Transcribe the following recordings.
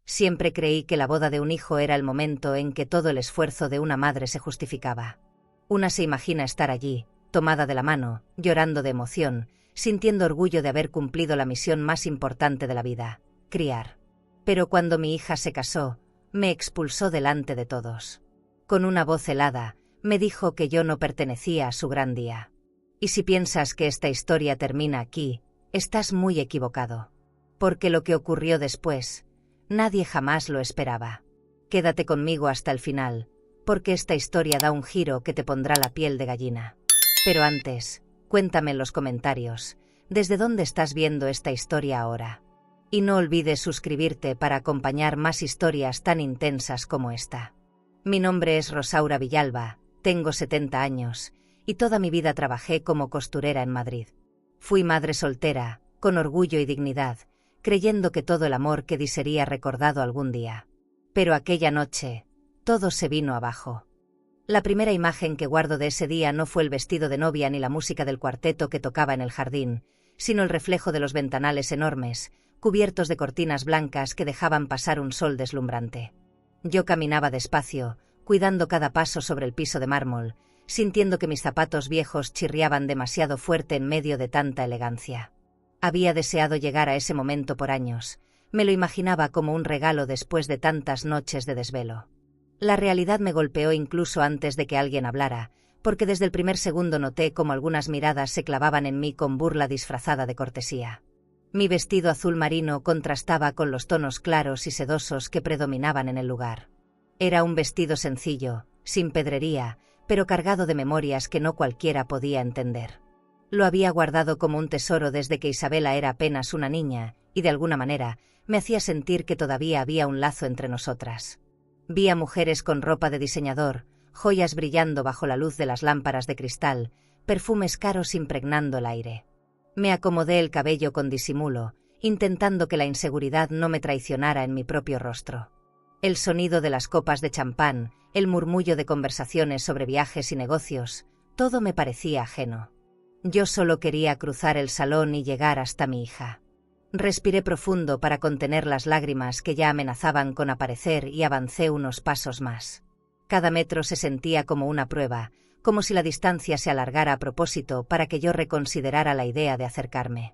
Siempre creí que la boda de un hijo era el momento en que todo el esfuerzo de una madre se justificaba. Una se imagina estar allí, tomada de la mano, llorando de emoción, sintiendo orgullo de haber cumplido la misión más importante de la vida, criar. Pero cuando mi hija se casó, me expulsó delante de todos. Con una voz helada, me dijo que yo no pertenecía a su gran día. Y si piensas que esta historia termina aquí, estás muy equivocado. Porque lo que ocurrió después, nadie jamás lo esperaba. Quédate conmigo hasta el final, porque esta historia da un giro que te pondrá la piel de gallina. Pero antes, cuéntame en los comentarios, ¿desde dónde estás viendo esta historia ahora? Y no olvides suscribirte para acompañar más historias tan intensas como esta. Mi nombre es Rosaura Villalba, tengo 70 años, y toda mi vida trabajé como costurera en Madrid. Fui madre soltera, con orgullo y dignidad, creyendo que todo el amor que di sería recordado algún día. Pero aquella noche, todo se vino abajo. La primera imagen que guardo de ese día no fue el vestido de novia ni la música del cuarteto que tocaba en el jardín, sino el reflejo de los ventanales enormes, cubiertos de cortinas blancas que dejaban pasar un sol deslumbrante. Yo caminaba despacio, cuidando cada paso sobre el piso de mármol, sintiendo que mis zapatos viejos chirriaban demasiado fuerte en medio de tanta elegancia. Había deseado llegar a ese momento por años, me lo imaginaba como un regalo después de tantas noches de desvelo. La realidad me golpeó incluso antes de que alguien hablara, porque desde el primer segundo noté cómo algunas miradas se clavaban en mí con burla disfrazada de cortesía. Mi vestido azul marino contrastaba con los tonos claros y sedosos que predominaban en el lugar. Era un vestido sencillo, sin pedrería, pero cargado de memorias que no cualquiera podía entender. Lo había guardado como un tesoro desde que Isabela era apenas una niña, y de alguna manera, me hacía sentir que todavía había un lazo entre nosotras. Vi a mujeres con ropa de diseñador, joyas brillando bajo la luz de las lámparas de cristal, perfumes caros impregnando el aire. Me acomodé el cabello con disimulo, intentando que la inseguridad no me traicionara en mi propio rostro. El sonido de las copas de champán, el murmullo de conversaciones sobre viajes y negocios, todo me parecía ajeno. Yo solo quería cruzar el salón y llegar hasta mi hija. Respiré profundo para contener las lágrimas que ya amenazaban con aparecer y avancé unos pasos más. Cada metro se sentía como una prueba, como si la distancia se alargara a propósito para que yo reconsiderara la idea de acercarme.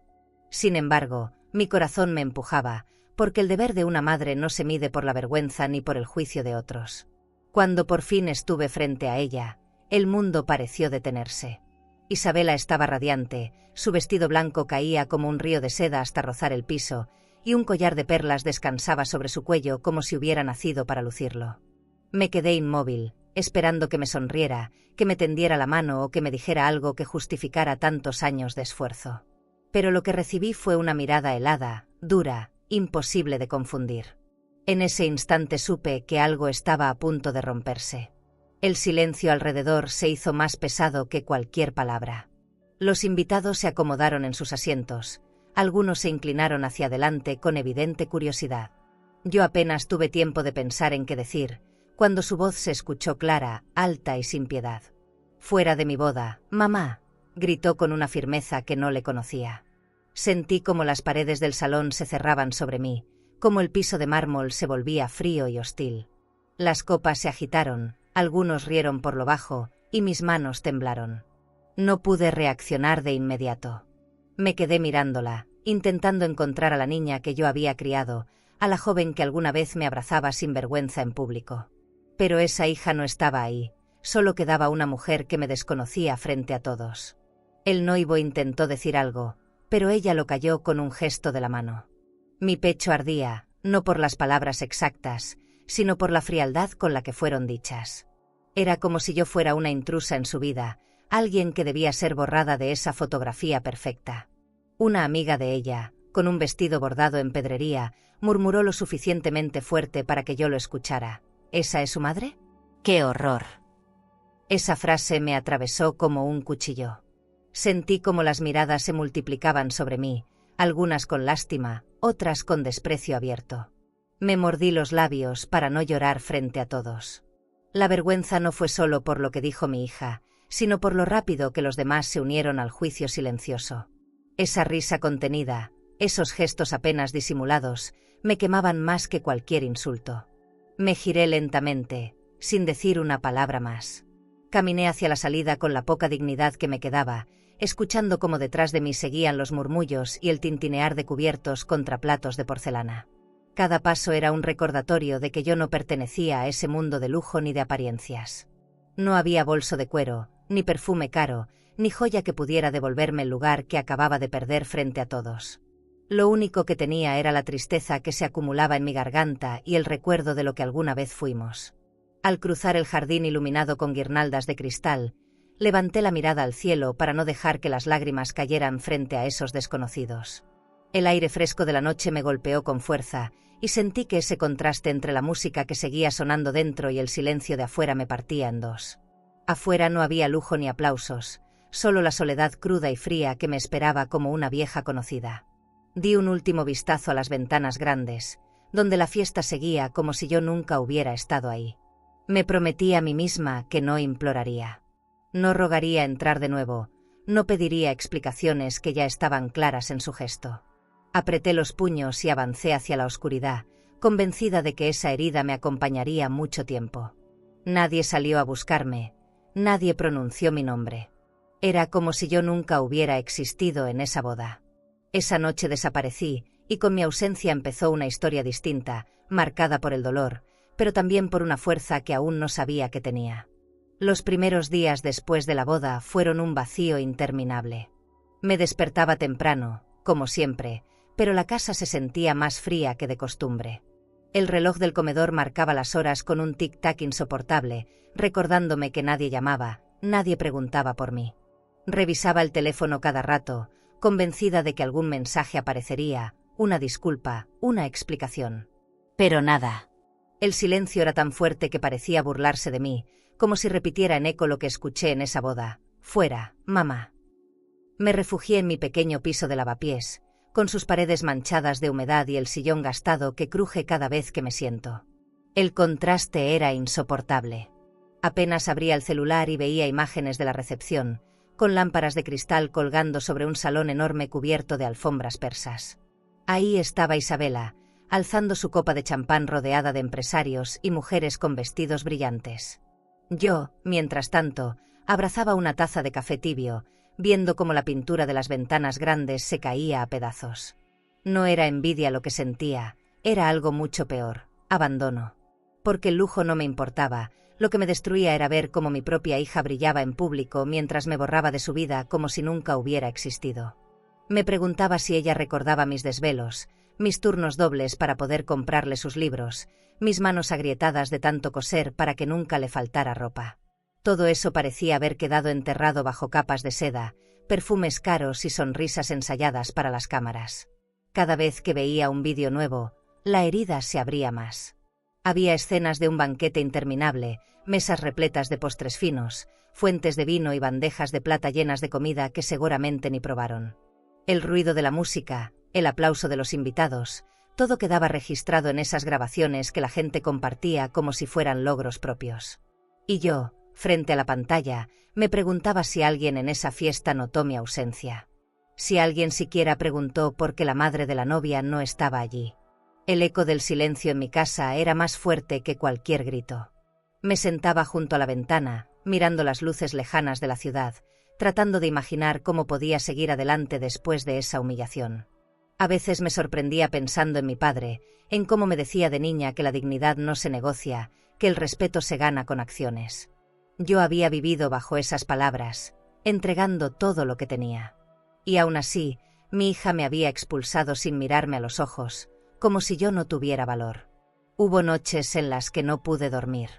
Sin embargo, mi corazón me empujaba, porque el deber de una madre no se mide por la vergüenza ni por el juicio de otros. Cuando por fin estuve frente a ella, el mundo pareció detenerse. Isabela estaba radiante, su vestido blanco caía como un río de seda hasta rozar el piso, y un collar de perlas descansaba sobre su cuello como si hubiera nacido para lucirlo. Me quedé inmóvil, esperando que me sonriera, que me tendiera la mano o que me dijera algo que justificara tantos años de esfuerzo. Pero lo que recibí fue una mirada helada, dura, imposible de confundir. En ese instante supe que algo estaba a punto de romperse. El silencio alrededor se hizo más pesado que cualquier palabra. Los invitados se acomodaron en sus asientos, algunos se inclinaron hacia adelante con evidente curiosidad. Yo apenas tuve tiempo de pensar en qué decir, cuando su voz se escuchó clara, alta y sin piedad. «Fuera de mi boda, mamá», gritó con una firmeza que no le conocía. Sentí como las paredes del salón se cerraban sobre mí, como el piso de mármol se volvía frío y hostil. Las copas se agitaron, algunos rieron por lo bajo, y mis manos temblaron. No pude reaccionar de inmediato. Me quedé mirándola, intentando encontrar a la niña que yo había criado, a la joven que alguna vez me abrazaba sin vergüenza en público. Pero esa hija no estaba ahí, solo quedaba una mujer que me desconocía frente a todos. El noivo intentó decir algo, pero ella lo calló con un gesto de la mano. Mi pecho ardía, no por las palabras exactas, sino por la frialdad con la que fueron dichas. Era como si yo fuera una intrusa en su vida, alguien que debía ser borrada de esa fotografía perfecta. Una amiga de ella, con un vestido bordado en pedrería, murmuró lo suficientemente fuerte para que yo lo escuchara. ¿Esa es su madre? ¡Qué horror! Esa frase me atravesó como un cuchillo. Sentí como las miradas se multiplicaban sobre mí, algunas con lástima, otras con desprecio abierto. Me mordí los labios para no llorar frente a todos. La vergüenza no fue solo por lo que dijo mi hija, sino por lo rápido que los demás se unieron al juicio silencioso. Esa risa contenida, esos gestos apenas disimulados, Me quemaban más que cualquier insulto. Me giré lentamente, sin decir una palabra más. Caminé hacia la salida con la poca dignidad que me quedaba, escuchando cómo detrás de mí seguían los murmullos y el tintinear de cubiertos contra platos de porcelana. Cada paso era un recordatorio de que yo no pertenecía a ese mundo de lujo ni de apariencias. No había bolso de cuero, ni perfume caro, ni joya que pudiera devolverme el lugar que acababa de perder frente a todos. Lo único que tenía era la tristeza que se acumulaba en mi garganta y el recuerdo de lo que alguna vez fuimos. Al cruzar el jardín iluminado con guirnaldas de cristal, levanté la mirada al cielo para no dejar que las lágrimas cayeran frente a esos desconocidos. El aire fresco de la noche me golpeó con fuerza, y sentí que ese contraste entre la música que seguía sonando dentro y el silencio de afuera me partía en dos. Afuera no había lujo ni aplausos, solo la soledad cruda y fría que me esperaba como una vieja conocida. Di un último vistazo a las ventanas grandes, donde la fiesta seguía como si yo nunca hubiera estado ahí. Me prometí a mí misma que no imploraría. No rogaría entrar de nuevo, no pediría explicaciones que ya estaban claras en su gesto. Apreté los puños y avancé hacia la oscuridad, convencida de que esa herida me acompañaría mucho tiempo. Nadie salió a buscarme, nadie pronunció mi nombre. Era como si yo nunca hubiera existido en esa boda. Esa noche desaparecí, y con mi ausencia empezó una historia distinta, marcada por el dolor, pero también por una fuerza que aún no sabía que tenía. Los primeros días después de la boda fueron un vacío interminable. Me despertaba temprano, como siempre, pero la casa se sentía más fría que de costumbre. El reloj del comedor marcaba las horas con un tic-tac insoportable, recordándome que nadie llamaba, nadie preguntaba por mí. Revisaba el teléfono cada rato, convencida de que algún mensaje aparecería, una disculpa, una explicación. Pero nada. El silencio era tan fuerte que parecía burlarse de mí, como si repitiera en eco lo que escuché en esa boda. Fuera, mamá. Me refugié en mi pequeño piso de lavapiés, con sus paredes manchadas de humedad y el sillón gastado que cruje cada vez que me siento. El contraste era insoportable. Apenas abría el celular y veía imágenes de la recepción, con lámparas de cristal colgando sobre un salón enorme cubierto de alfombras persas. Ahí estaba Isabela, alzando su copa de champán rodeada de empresarios y mujeres con vestidos brillantes. Yo, mientras tanto, abrazaba una taza de café tibio, viendo cómo la pintura de las ventanas grandes se caía a pedazos. No era envidia lo que sentía, era algo mucho peor, abandono. Porque el lujo no me importaba, lo que me destruía era ver cómo mi propia hija brillaba en público mientras me borraba de su vida como si nunca hubiera existido. Me preguntaba si ella recordaba mis desvelos, mis turnos dobles para poder comprarle sus libros, mis manos agrietadas de tanto coser para que nunca le faltara ropa. Todo eso parecía haber quedado enterrado bajo capas de seda, perfumes caros y sonrisas ensayadas para las cámaras. Cada vez que veía un vídeo nuevo, la herida se abría más. Había escenas de un banquete interminable, mesas repletas de postres finos, fuentes de vino y bandejas de plata llenas de comida que seguramente ni probaron. El ruido de la música, el aplauso de los invitados, todo quedaba registrado en esas grabaciones que la gente compartía como si fueran logros propios. Y yo, frente a la pantalla, me preguntaba si alguien en esa fiesta notó mi ausencia. Si alguien siquiera preguntó por qué la madre de la novia no estaba allí. El eco del silencio en mi casa era más fuerte que cualquier grito. Me sentaba junto a la ventana, mirando las luces lejanas de la ciudad, tratando de imaginar cómo podía seguir adelante después de esa humillación. A veces me sorprendía pensando en mi padre, en cómo me decía de niña que la dignidad no se negocia, que el respeto se gana con acciones. Yo había vivido bajo esas palabras, entregando todo lo que tenía. Y aún así, mi hija me había expulsado sin mirarme a los ojos, como si yo no tuviera valor. Hubo noches en las que no pude dormir.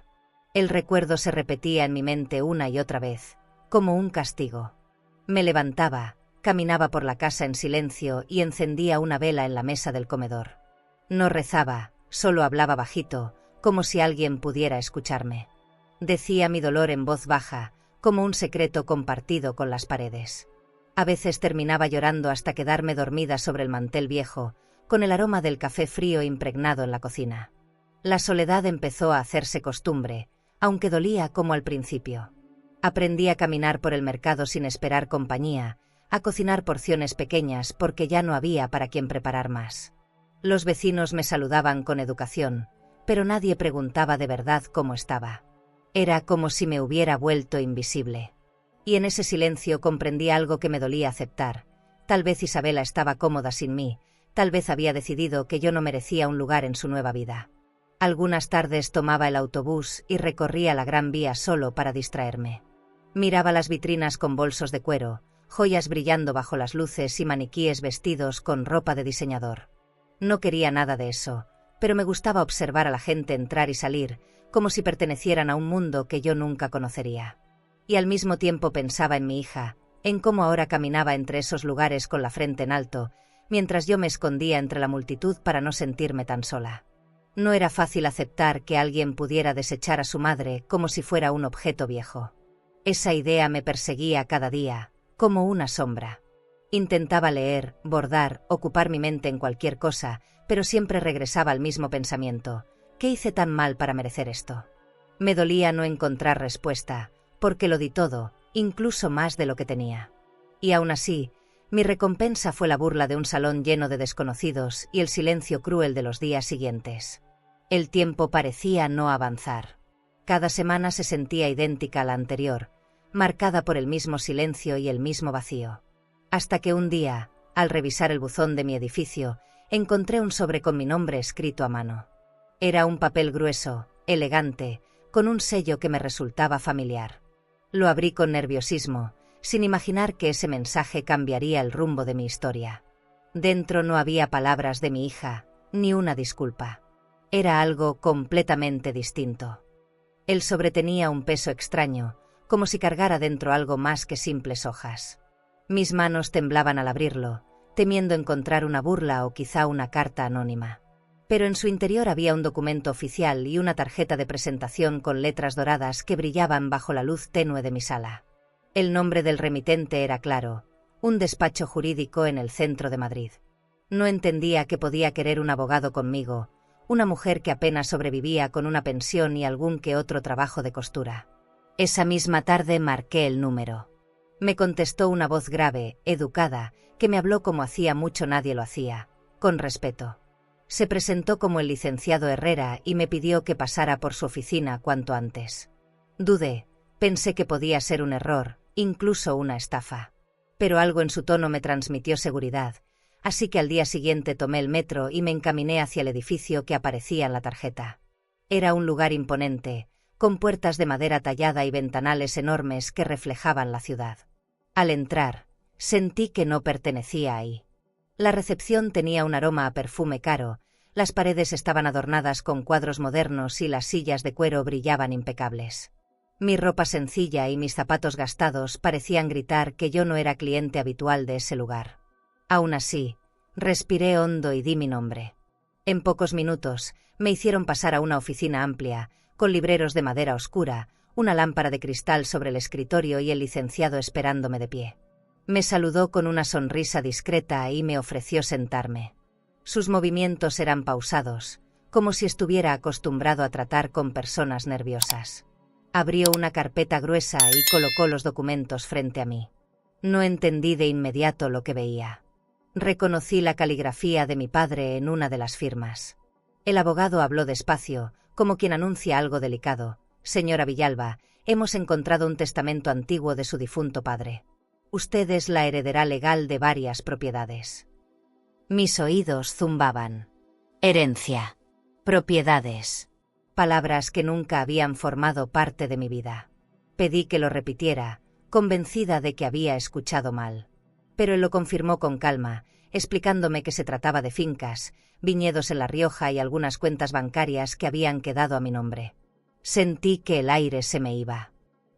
El recuerdo se repetía en mi mente una y otra vez, como un castigo. Me levantaba, caminaba por la casa en silencio y encendía una vela en la mesa del comedor. No rezaba, solo hablaba bajito, como si alguien pudiera escucharme. Decía mi dolor en voz baja, como un secreto compartido con las paredes. A veces terminaba llorando hasta quedarme dormida sobre el mantel viejo, con el aroma del café frío impregnado en la cocina. La soledad empezó a hacerse costumbre, aunque dolía como al principio. Aprendí a caminar por el mercado sin esperar compañía, a cocinar porciones pequeñas porque ya no había para quien preparar más. Los vecinos me saludaban con educación, pero nadie preguntaba de verdad cómo estaba. Era como si me hubiera vuelto invisible. Y en ese silencio comprendí algo que me dolía aceptar. Tal vez Isabela estaba cómoda sin mí, tal vez había decidido que yo no merecía un lugar en su nueva vida. Algunas tardes tomaba el autobús y recorría la Gran Vía solo para distraerme. Miraba las vitrinas con bolsos de cuero, joyas brillando bajo las luces y maniquíes vestidos con ropa de diseñador. No quería nada de eso, pero me gustaba observar a la gente entrar y salir, como si pertenecieran a un mundo que yo nunca conocería. Y al mismo tiempo pensaba en mi hija, en cómo ahora caminaba entre esos lugares con la frente en alto, mientras yo me escondía entre la multitud para no sentirme tan sola. No era fácil aceptar que alguien pudiera desechar a su madre como si fuera un objeto viejo. Esa idea me perseguía cada día, como una sombra. Intentaba leer, bordar, ocupar mi mente en cualquier cosa, pero siempre regresaba al mismo pensamiento. ¿Qué hice tan mal para merecer esto? Me dolía no encontrar respuesta, porque lo di todo, incluso más de lo que tenía. Y aún así, mi recompensa fue la burla de un salón lleno de desconocidos y el silencio cruel de los días siguientes. El tiempo parecía no avanzar. Cada semana se sentía idéntica a la anterior, marcada por el mismo silencio y el mismo vacío. Hasta que un día, al revisar el buzón de mi edificio, encontré un sobre con mi nombre escrito a mano. Era un papel grueso, elegante, con un sello que me resultaba familiar. Lo abrí con nerviosismo, sin imaginar que ese mensaje cambiaría el rumbo de mi historia. Dentro no había palabras de mi hija, ni una disculpa. Era algo completamente distinto. El sobre tenía un peso extraño, como si cargara dentro algo más que simples hojas. Mis manos temblaban al abrirlo, temiendo encontrar una burla o quizá una carta anónima. Pero en su interior había un documento oficial y una tarjeta de presentación con letras doradas que brillaban bajo la luz tenue de mi sala. El nombre del remitente era claro, un despacho jurídico en el centro de Madrid. No entendía que podía querer un abogado conmigo, una mujer que apenas sobrevivía con una pensión y algún que otro trabajo de costura. Esa misma tarde marqué el número. Me contestó una voz grave, educada, que me habló como hacía mucho nadie lo hacía, con respeto. Se presentó como el licenciado Herrera y me pidió que pasara por su oficina cuanto antes. Dudé, pensé que podía ser un error, incluso una estafa. Pero algo en su tono me transmitió seguridad, así que al día siguiente tomé el metro y me encaminé hacia el edificio que aparecía en la tarjeta. Era un lugar imponente, con puertas de madera tallada y ventanales enormes que reflejaban la ciudad. Al entrar, sentí que no pertenecía ahí. La recepción tenía un aroma a perfume caro, las paredes estaban adornadas con cuadros modernos y las sillas de cuero brillaban impecables. Mi ropa sencilla y mis zapatos gastados parecían gritar que yo no era cliente habitual de ese lugar. Aún así, respiré hondo y di mi nombre. En pocos minutos, me hicieron pasar a una oficina amplia, con libreros de madera oscura, una lámpara de cristal sobre el escritorio y el licenciado esperándome de pie. Me saludó con una sonrisa discreta y me ofreció sentarme. Sus movimientos eran pausados, como si estuviera acostumbrado a tratar con personas nerviosas. Abrió una carpeta gruesa y colocó los documentos frente a mí. No entendí de inmediato lo que veía. Reconocí la caligrafía de mi padre en una de las firmas. El abogado habló despacio, como quien anuncia algo delicado. Señora Villalba, hemos encontrado un testamento antiguo de su difunto padre. Usted es la heredera legal de varias propiedades. Mis oídos zumbaban. Herencia. Propiedades. Palabras que nunca habían formado parte de mi vida. Pedí que lo repitiera, convencida de que había escuchado mal. Pero él lo confirmó con calma, explicándome que se trataba de fincas, viñedos en La Rioja y algunas cuentas bancarias que habían quedado a mi nombre. Sentí que el aire se me iba.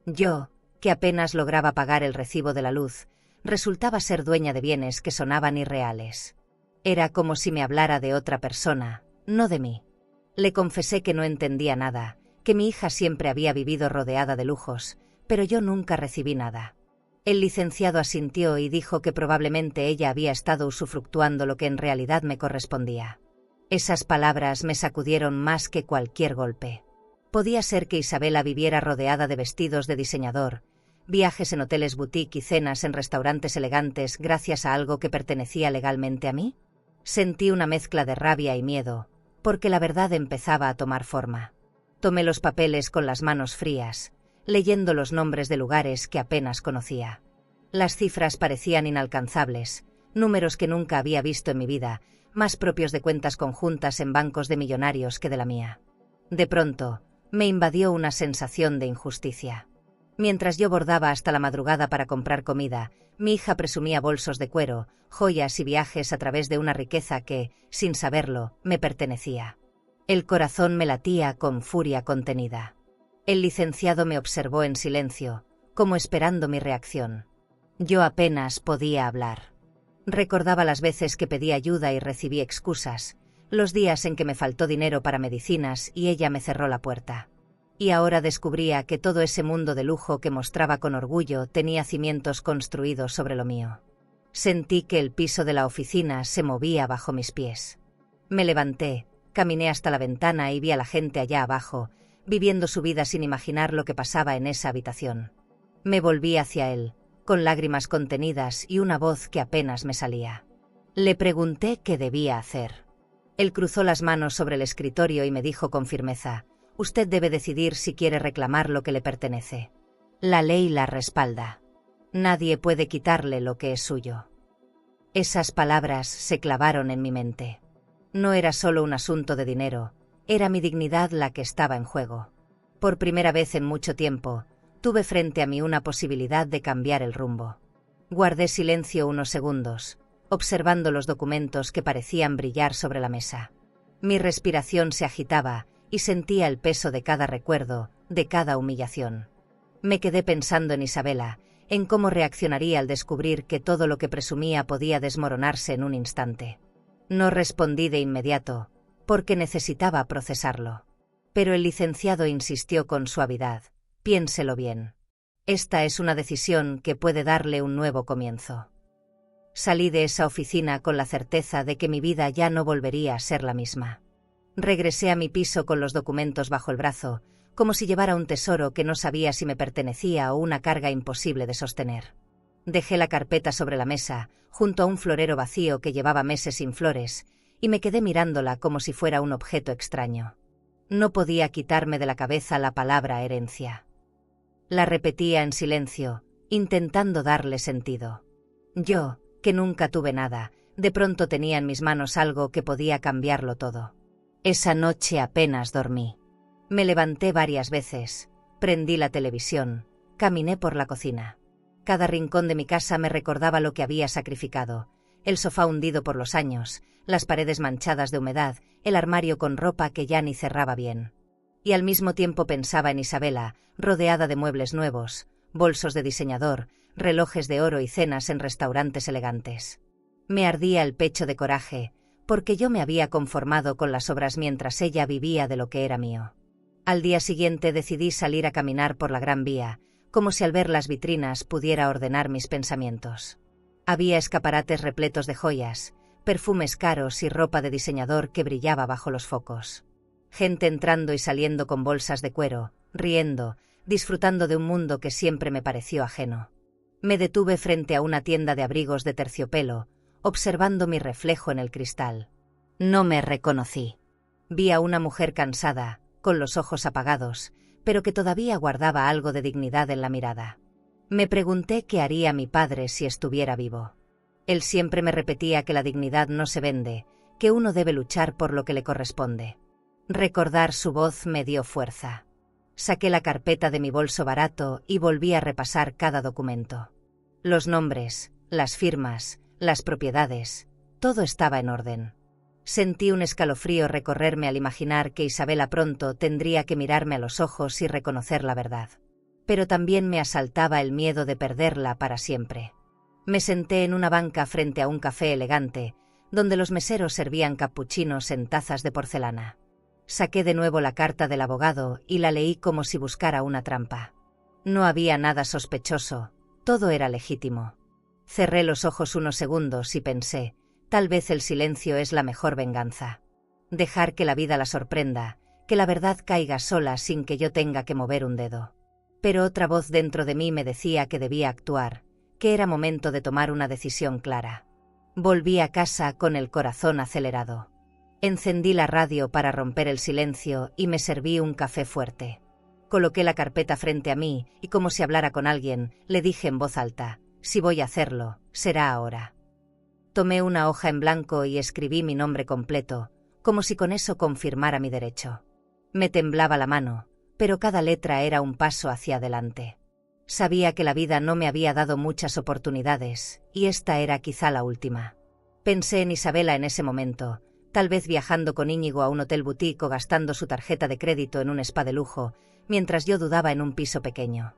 Yo, que apenas lograba pagar el recibo de la luz, resultaba ser dueña de bienes que sonaban irreales. Era como si me hablara de otra persona, no de mí. Le confesé que no entendía nada, que mi hija siempre había vivido rodeada de lujos, pero yo nunca recibí nada. El licenciado asintió y dijo que probablemente ella había estado usufructuando lo que en realidad me correspondía. Esas palabras me sacudieron más que cualquier golpe. Podía ser que Isabela viviera rodeada de vestidos de diseñador, viajes en hoteles boutique y cenas en restaurantes elegantes gracias a algo que pertenecía legalmente a mí. Sentí una mezcla de rabia y miedo, porque la verdad empezaba a tomar forma. Tomé los papeles con las manos frías, leyendo los nombres de lugares que apenas conocía. Las cifras parecían inalcanzables, números que nunca había visto en mi vida, más propios de cuentas conjuntas en bancos de millonarios que de la mía. De pronto, me invadió una sensación de injusticia. Mientras yo bordaba hasta la madrugada para comprar comida, mi hija presumía bolsos de cuero, joyas y viajes a través de una riqueza que, sin saberlo, me pertenecía. El corazón me latía con furia contenida. El licenciado me observó en silencio, como esperando mi reacción. Yo apenas podía hablar. Recordaba las veces que pedí ayuda y recibí excusas, los días en que me faltó dinero para medicinas y ella me cerró la puerta. Y ahora descubría que todo ese mundo de lujo que mostraba con orgullo tenía cimientos construidos sobre lo mío. Sentí que el piso de la oficina se movía bajo mis pies. Me levanté, caminé hasta la ventana y vi a la gente allá abajo, viviendo su vida sin imaginar lo que pasaba en esa habitación. Me volví hacia él, con lágrimas contenidas y una voz que apenas me salía. Le pregunté qué debía hacer. Él cruzó las manos sobre el escritorio y me dijo con firmeza: «Usted debe decidir si quiere reclamar lo que le pertenece. La ley la respalda. Nadie puede quitarle lo que es suyo». Esas palabras se clavaron en mi mente. No era solo un asunto de dinero, era mi dignidad la que estaba en juego. Por primera vez en mucho tiempo, tuve frente a mí una posibilidad de cambiar el rumbo. Guardé silencio unos segundos, observando los documentos que parecían brillar sobre la mesa. Mi respiración se agitaba y sentía el peso de cada recuerdo, de cada humillación. Me quedé pensando en Isabela, en cómo reaccionaría al descubrir que todo lo que presumía podía desmoronarse en un instante. No respondí de inmediato, porque necesitaba procesarlo. Pero el licenciado insistió con suavidad: «Piénselo bien. Esta es una decisión que puede darle un nuevo comienzo». Salí de esa oficina con la certeza de que mi vida ya no volvería a ser la misma. Regresé a mi piso con los documentos bajo el brazo, como si llevara un tesoro que no sabía si me pertenecía o una carga imposible de sostener. Dejé la carpeta sobre la mesa, junto a un florero vacío que llevaba meses sin flores, y me quedé mirándola como si fuera un objeto extraño. No podía quitarme de la cabeza la palabra herencia. La repetía en silencio, intentando darle sentido. Yo, que nunca tuve nada, de pronto tenía en mis manos algo que podía cambiarlo todo. Esa noche apenas dormí. Me levanté varias veces, prendí la televisión, caminé por la cocina. Cada rincón de mi casa me recordaba lo que había sacrificado: el sofá hundido por los años, las paredes manchadas de humedad, el armario con ropa que ya ni cerraba bien. Y al mismo tiempo pensaba en Isabela, rodeada de muebles nuevos, bolsos de diseñador, relojes de oro y cenas en restaurantes elegantes. Me ardía el pecho de coraje, porque yo me había conformado con las obras mientras ella vivía de lo que era mío. Al día siguiente decidí salir a caminar por la Gran Vía, como si al ver las vitrinas pudiera ordenar mis pensamientos. Había escaparates repletos de joyas, perfumes caros y ropa de diseñador que brillaba bajo los focos. Gente entrando y saliendo con bolsas de cuero, riendo, disfrutando de un mundo que siempre me pareció ajeno. Me detuve frente a una tienda de abrigos de terciopelo, observando mi reflejo en el cristal. No me reconocí. Vi a una mujer cansada, con los ojos apagados, pero que todavía guardaba algo de dignidad en la mirada. Me pregunté qué haría mi padre si estuviera vivo. Él siempre me repetía que la dignidad no se vende, que uno debe luchar por lo que le corresponde. Recordar su voz me dio fuerza. Saqué la carpeta de mi bolso barato y volví a repasar cada documento. Los nombres, las firmas, las propiedades, todo estaba en orden. Sentí un escalofrío recorrerme al imaginar que Isabela pronto tendría que mirarme a los ojos y reconocer la verdad. Pero también me asaltaba el miedo de perderla para siempre. Me senté en una banca frente a un café elegante, donde los meseros servían capuchinos en tazas de porcelana. Saqué de nuevo la carta del abogado y la leí como si buscara una trampa. No había nada sospechoso, todo era legítimo. Cerré los ojos unos segundos y pensé: tal vez el silencio es la mejor venganza. Dejar que la vida la sorprenda, que la verdad caiga sola sin que yo tenga que mover un dedo. Pero otra voz dentro de mí me decía que debía actuar, que era momento de tomar una decisión clara. Volví a casa con el corazón acelerado. Encendí la radio para romper el silencio y me serví un café fuerte. Coloqué la carpeta frente a mí y, como si hablara con alguien, le dije en voz alta: si voy a hacerlo, será ahora. Tomé una hoja en blanco y escribí mi nombre completo, como si con eso confirmara mi derecho. Me temblaba la mano, pero cada letra era un paso hacia adelante. Sabía que la vida no me había dado muchas oportunidades, y esta era quizá la última. Pensé en Isabela en ese momento, tal vez viajando con Íñigo a un hotel boutique o gastando su tarjeta de crédito en un spa de lujo, mientras yo dudaba en un piso pequeño.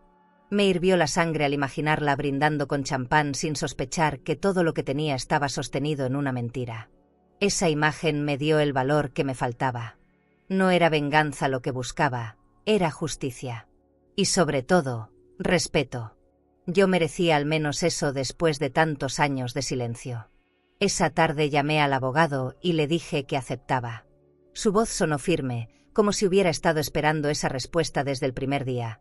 Me hirvió la sangre al imaginarla brindando con champán sin sospechar que todo lo que tenía estaba sostenido en una mentira. Esa imagen me dio el valor que me faltaba. No era venganza lo que buscaba, era justicia. Y sobre todo, respeto. Yo merecía al menos eso después de tantos años de silencio. Esa tarde llamé al abogado y le dije que aceptaba. Su voz sonó firme, como si hubiera estado esperando esa respuesta desde el primer día.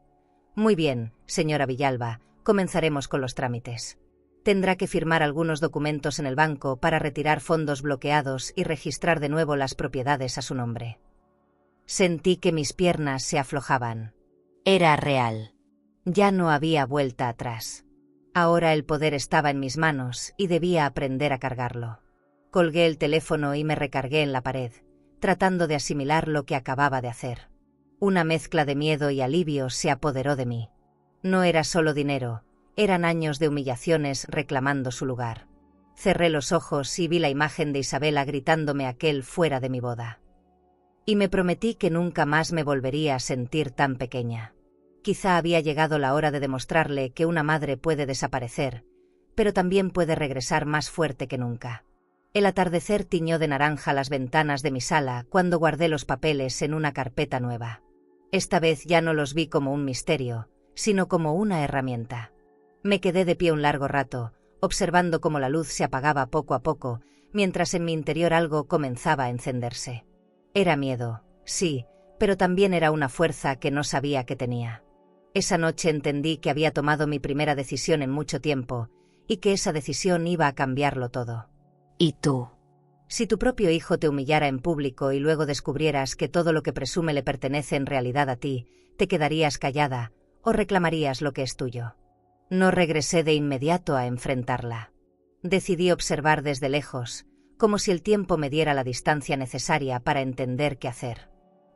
Muy bien, señora Villalba, comenzaremos con los trámites. Tendrá que firmar algunos documentos en el banco para retirar fondos bloqueados y registrar de nuevo las propiedades a su nombre. Sentí que mis piernas se aflojaban. Era real. Ya no había vuelta atrás. Ahora el poder estaba en mis manos y debía aprender a cargarlo. Colgué el teléfono y me recargué en la pared, tratando de asimilar lo que acababa de hacer. Una mezcla de miedo y alivio se apoderó de mí. No era solo dinero, eran años de humillaciones reclamando su lugar. Cerré los ojos y vi la imagen de Isabela gritándome aquel fuera de mi boda. Y me prometí que nunca más me volvería a sentir tan pequeña. Quizá había llegado la hora de demostrarle que una madre puede desaparecer, pero también puede regresar más fuerte que nunca. El atardecer tiñó de naranja las ventanas de mi sala cuando guardé los papeles en una carpeta nueva. Esta vez ya no los vi como un misterio, sino como una herramienta. Me quedé de pie un largo rato, observando cómo la luz se apagaba poco a poco, mientras en mi interior algo comenzaba a encenderse. Era miedo, sí, pero también era una fuerza que no sabía que tenía. Esa noche entendí que había tomado mi primera decisión en mucho tiempo, y que esa decisión iba a cambiarlo todo. ¿Y tú? Si tu propio hijo te humillara en público y luego descubrieras que todo lo que presume le pertenece en realidad a ti, ¿te quedarías callada o reclamarías lo que es tuyo? No regresé de inmediato a enfrentarla. Decidí observar desde lejos, como si el tiempo me diera la distancia necesaria para entender qué hacer.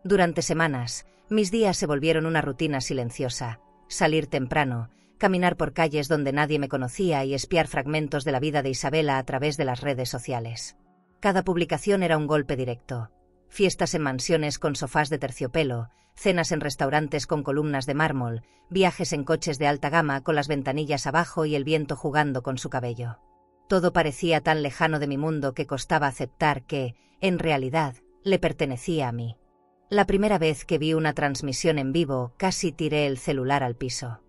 Durante semanas, mis días se volvieron una rutina silenciosa: salir temprano, caminar por calles donde nadie me conocía y espiar fragmentos de la vida de Isabela a través de las redes sociales. Cada publicación era un golpe directo. Fiestas en mansiones con sofás de terciopelo, cenas en restaurantes con columnas de mármol, viajes en coches de alta gama con las ventanillas abajo y el viento jugando con su cabello. Todo parecía tan lejano de mi mundo que costaba aceptar que, en realidad, le pertenecía a mí. La primera vez que vi una transmisión en vivo, casi tiré el celular al piso.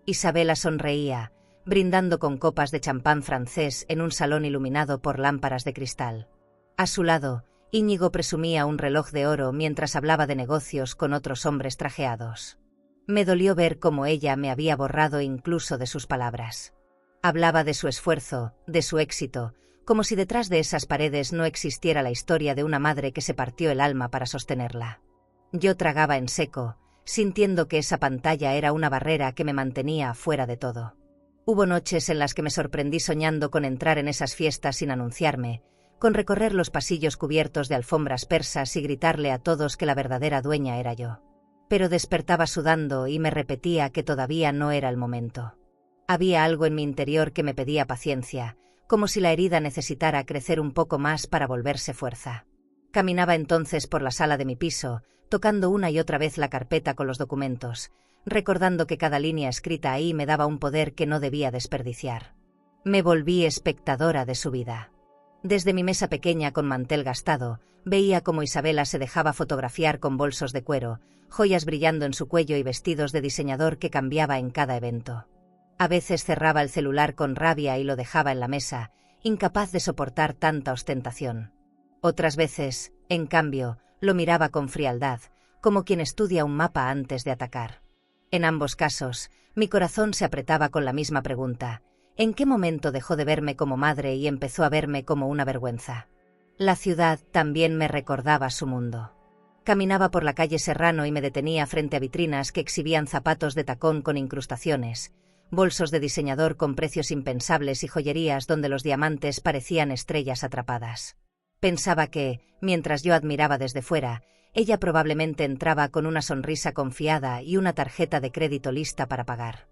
Isabela sonreía, brindando con copas de champán francés en un salón iluminado por lámparas de cristal. A su lado, Íñigo presumía un reloj de oro mientras hablaba de negocios con otros hombres trajeados. Me dolió ver cómo ella me había borrado incluso de sus palabras. Hablaba de su esfuerzo, de su éxito, como si detrás de esas paredes no existiera la historia de una madre que se partió el alma para sostenerla. Yo tragaba en seco, sintiendo que esa pantalla era una barrera que me mantenía afuera de todo. Hubo noches en las que me sorprendí soñando con entrar en esas fiestas sin anunciarme, con recorrer los pasillos cubiertos de alfombras persas y gritarle a todos que la verdadera dueña era yo. Pero despertaba sudando y me repetía que todavía no era el momento. Había algo en mi interior que me pedía paciencia, como si la herida necesitara crecer un poco más para volverse fuerza. Caminaba entonces por la sala de mi piso, tocando una y otra vez la carpeta con los documentos, recordando que cada línea escrita ahí me daba un poder que no debía desperdiciar. Me volví espectadora de su vida. Desde mi mesa pequeña con mantel gastado, veía cómo Isabela se dejaba fotografiar con bolsos de cuero, joyas brillando en su cuello y vestidos de diseñador que cambiaba en cada evento. A veces cerraba el celular con rabia y lo dejaba en la mesa, incapaz de soportar tanta ostentación. Otras veces, en cambio, lo miraba con frialdad, como quien estudia un mapa antes de atacar. En ambos casos, mi corazón se apretaba con la misma pregunta: ¿En qué momento dejó de verme como madre y empezó a verme como una vergüenza? La ciudad también me recordaba su mundo. Caminaba por la calle Serrano y me detenía frente a vitrinas que exhibían zapatos de tacón con incrustaciones, bolsos de diseñador con precios impensables y joyerías donde los diamantes parecían estrellas atrapadas. Pensaba que, mientras yo admiraba desde fuera, ella probablemente entraba con una sonrisa confiada y una tarjeta de crédito lista para pagar.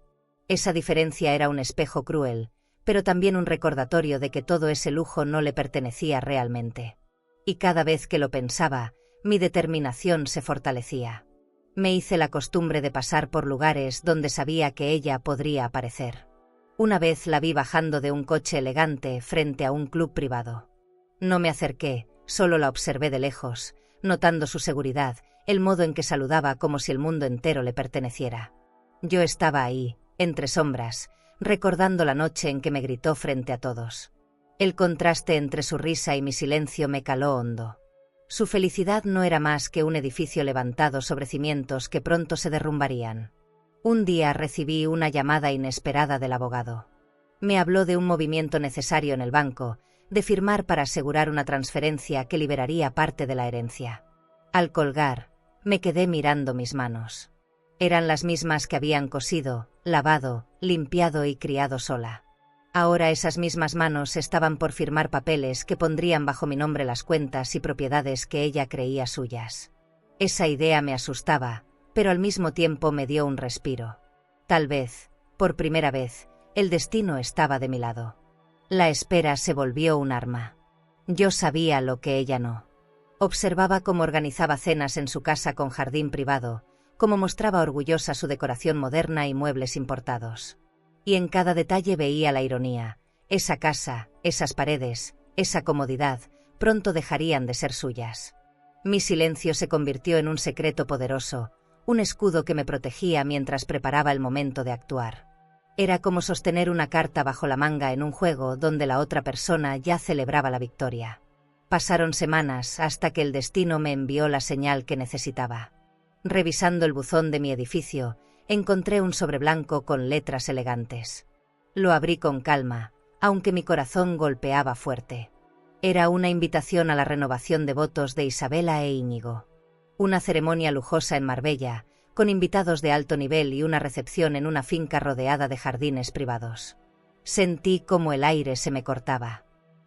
Esa diferencia era un espejo cruel, pero también un recordatorio de que todo ese lujo no le pertenecía realmente. Y cada vez que lo pensaba, mi determinación se fortalecía. Me hice la costumbre de pasar por lugares donde sabía que ella podría aparecer. Una vez la vi bajando de un coche elegante frente a un club privado. No me acerqué, solo la observé de lejos, notando su seguridad, el modo en que saludaba como si el mundo entero le perteneciera. Yo estaba ahí, entre sombras, recordando la noche en que me gritó frente a todos. El contraste entre su risa y mi silencio me caló hondo. Su felicidad no era más que un edificio levantado sobre cimientos que pronto se derrumbarían. Un día recibí una llamada inesperada del abogado. Me habló de un movimiento necesario en el banco, de firmar para asegurar una transferencia que liberaría parte de la herencia. Al colgar, me quedé mirando mis manos. Eran las mismas que habían cosido, lavado, limpiado y criado sola. Ahora esas mismas manos estaban por firmar papeles que pondrían bajo mi nombre las cuentas y propiedades que ella creía suyas. Esa idea me asustaba, pero al mismo tiempo me dio un respiro. Tal vez, por primera vez, el destino estaba de mi lado. La espera se volvió un arma. Yo sabía lo que ella no. Observaba cómo organizaba cenas en su casa con jardín privado, cómo mostraba orgullosa su decoración moderna y muebles importados. Y en cada detalle veía la ironía. Esa casa, esas paredes, esa comodidad, pronto dejarían de ser suyas. Mi silencio se convirtió en un secreto poderoso, un escudo que me protegía mientras preparaba el momento de actuar. Era como sostener una carta bajo la manga en un juego donde la otra persona ya celebraba la victoria. Pasaron semanas hasta que el destino me envió la señal que necesitaba. Revisando el buzón de mi edificio, encontré un sobre blanco con letras elegantes. Lo abrí con calma, aunque mi corazón golpeaba fuerte. Era una invitación a la renovación de votos de Isabela e Íñigo. Una ceremonia lujosa en Marbella, con invitados de alto nivel y una recepción en una finca rodeada de jardines privados. Sentí como el aire se me cortaba.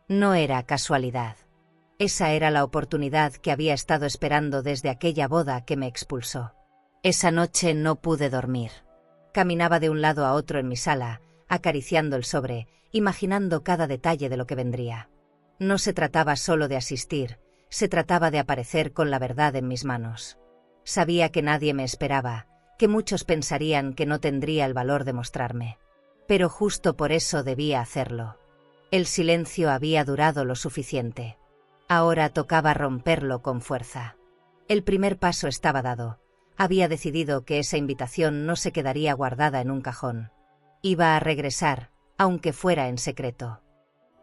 No era casualidad. Esa era la oportunidad que había estado esperando desde aquella boda que me expulsó. Esa noche no pude dormir. Caminaba de un lado a otro en mi sala, acariciando el sobre, imaginando cada detalle de lo que vendría. No se trataba solo de asistir, se trataba de aparecer con la verdad en mis manos. Sabía que nadie me esperaba, que muchos pensarían que no tendría el valor de mostrarme. Pero justo por eso debía hacerlo. El silencio había durado lo suficiente. Ahora tocaba romperlo con fuerza. El primer paso estaba dado. Había decidido que esa invitación no se quedaría guardada en un cajón. Iba a regresar, aunque fuera en secreto.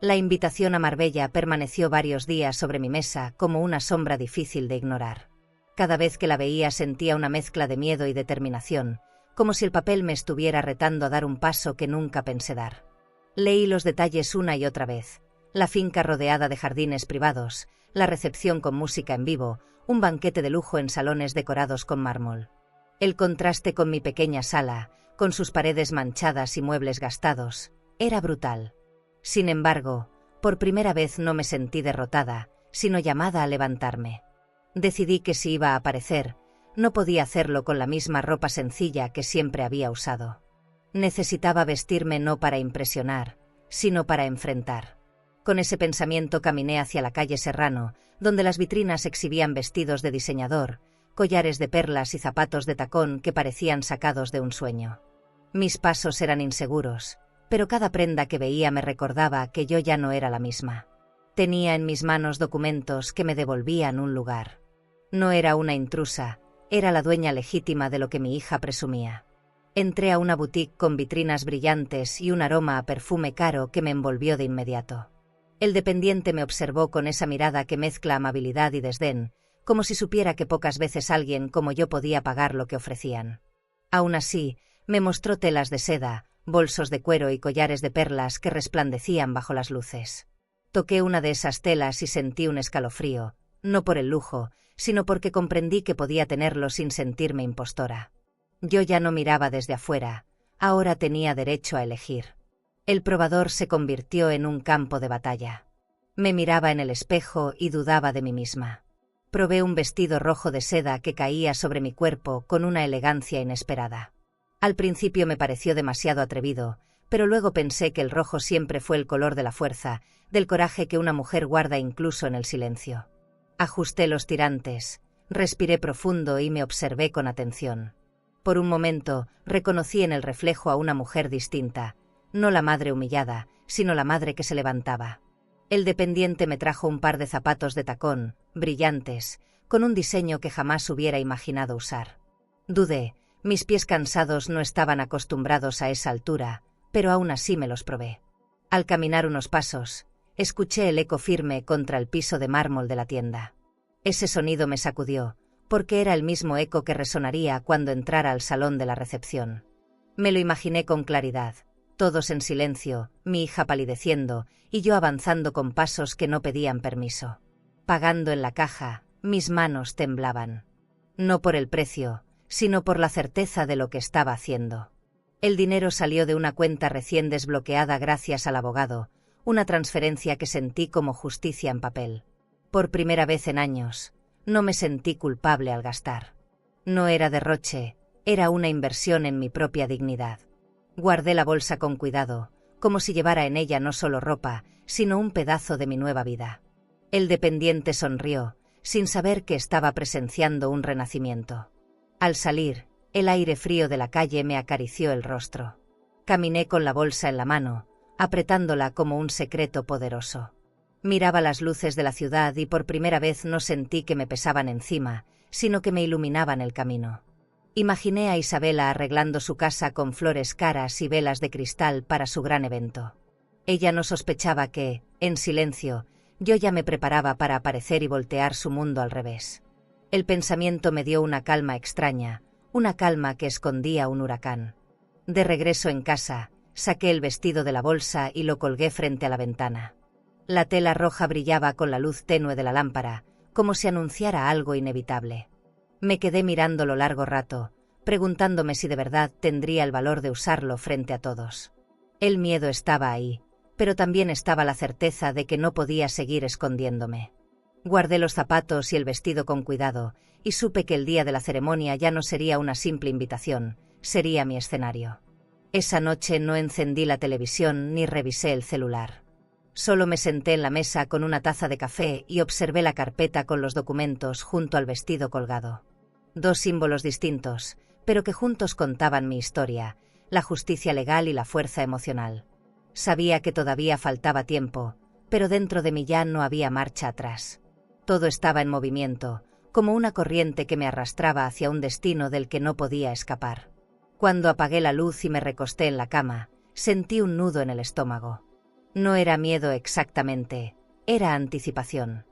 La invitación a Marbella permaneció varios días sobre mi mesa como una sombra difícil de ignorar. Cada vez que la veía sentía una mezcla de miedo y determinación, como si el papel me estuviera retando a dar un paso que nunca pensé dar. Leí los detalles una y otra vez. La finca rodeada de jardines privados, la recepción con música en vivo, un banquete de lujo en salones decorados con mármol. El contraste con mi pequeña sala, con sus paredes manchadas y muebles gastados, era brutal. Sin embargo, por primera vez no me sentí derrotada, sino llamada a levantarme. Decidí que si iba a aparecer, no podía hacerlo con la misma ropa sencilla que siempre había usado. Necesitaba vestirme no para impresionar, sino para enfrentar. Con ese pensamiento caminé hacia la calle Serrano, donde las vitrinas exhibían vestidos de diseñador, collares de perlas y zapatos de tacón que parecían sacados de un sueño. Mis pasos eran inseguros, pero cada prenda que veía me recordaba que yo ya no era la misma. Tenía en mis manos documentos que me devolvían un lugar. No era una intrusa, era la dueña legítima de lo que mi hija presumía. Entré a una boutique con vitrinas brillantes y un aroma a perfume caro que me envolvió de inmediato. El dependiente me observó con esa mirada que mezcla amabilidad y desdén, como si supiera que pocas veces alguien como yo podía pagar lo que ofrecían. Aún así, me mostró telas de seda, bolsos de cuero y collares de perlas que resplandecían bajo las luces. Toqué una de esas telas y sentí un escalofrío, no por el lujo, sino porque comprendí que podía tenerlo sin sentirme impostora. Yo ya no miraba desde afuera, ahora tenía derecho a elegir. El probador se convirtió en un campo de batalla. Me miraba en el espejo y dudaba de mí misma. Probé un vestido rojo de seda que caía sobre mi cuerpo con una elegancia inesperada. Al principio me pareció demasiado atrevido, pero luego pensé que el rojo siempre fue el color de la fuerza, del coraje que una mujer guarda incluso en el silencio. Ajusté los tirantes, respiré profundo y me observé con atención. Por un momento, reconocí en el reflejo a una mujer distinta, no la madre humillada, sino la madre que se levantaba. El dependiente me trajo un par de zapatos de tacón, brillantes, con un diseño que jamás hubiera imaginado usar. Dudé, mis pies cansados no estaban acostumbrados a esa altura, pero aún así me los probé. Al caminar unos pasos, escuché el eco firme contra el piso de mármol de la tienda. Ese sonido me sacudió, porque era el mismo eco que resonaría cuando entrara al salón de la recepción. Me lo imaginé con claridad, todos en silencio, mi hija palideciendo y yo avanzando con pasos que no pedían permiso. Pagando en la caja, mis manos temblaban. No por el precio, sino por la certeza de lo que estaba haciendo. El dinero salió de una cuenta recién desbloqueada gracias al abogado, una transferencia que sentí como justicia en papel. Por primera vez en años, no me sentí culpable al gastar. No era derroche, era una inversión en mi propia dignidad. Guardé la bolsa con cuidado, como si llevara en ella no solo ropa, sino un pedazo de mi nueva vida. El dependiente sonrió, sin saber que estaba presenciando un renacimiento. Al salir, el aire frío de la calle me acarició el rostro. Caminé con la bolsa en la mano, apretándola como un secreto poderoso. Miraba las luces de la ciudad y por primera vez no sentí que me pesaban encima, sino que me iluminaban el camino. Imaginé a Isabela arreglando su casa con flores caras y velas de cristal para su gran evento. Ella no sospechaba que, en silencio, yo ya me preparaba para aparecer y voltear su mundo al revés. El pensamiento me dio una calma extraña, una calma que escondía un huracán. De regreso en casa, saqué el vestido de la bolsa y lo colgué frente a la ventana. La tela roja brillaba con la luz tenue de la lámpara, como si anunciara algo inevitable. Me quedé mirándolo largo rato, preguntándome si de verdad tendría el valor de usarlo frente a todos. El miedo estaba ahí, pero también estaba la certeza de que no podía seguir escondiéndome. Guardé los zapatos y el vestido con cuidado, y supe que el día de la ceremonia ya no sería una simple invitación, sería mi escenario. Esa noche no encendí la televisión ni revisé el celular. Solo me senté en la mesa con una taza de café y observé la carpeta con los documentos junto al vestido colgado. Dos símbolos distintos, pero que juntos contaban mi historia, la justicia legal y la fuerza emocional. Sabía que todavía faltaba tiempo, pero dentro de mí ya no había marcha atrás. Todo estaba en movimiento, como una corriente que me arrastraba hacia un destino del que no podía escapar. Cuando apagué la luz y me recosté en la cama, sentí un nudo en el estómago. No era miedo exactamente, era anticipación.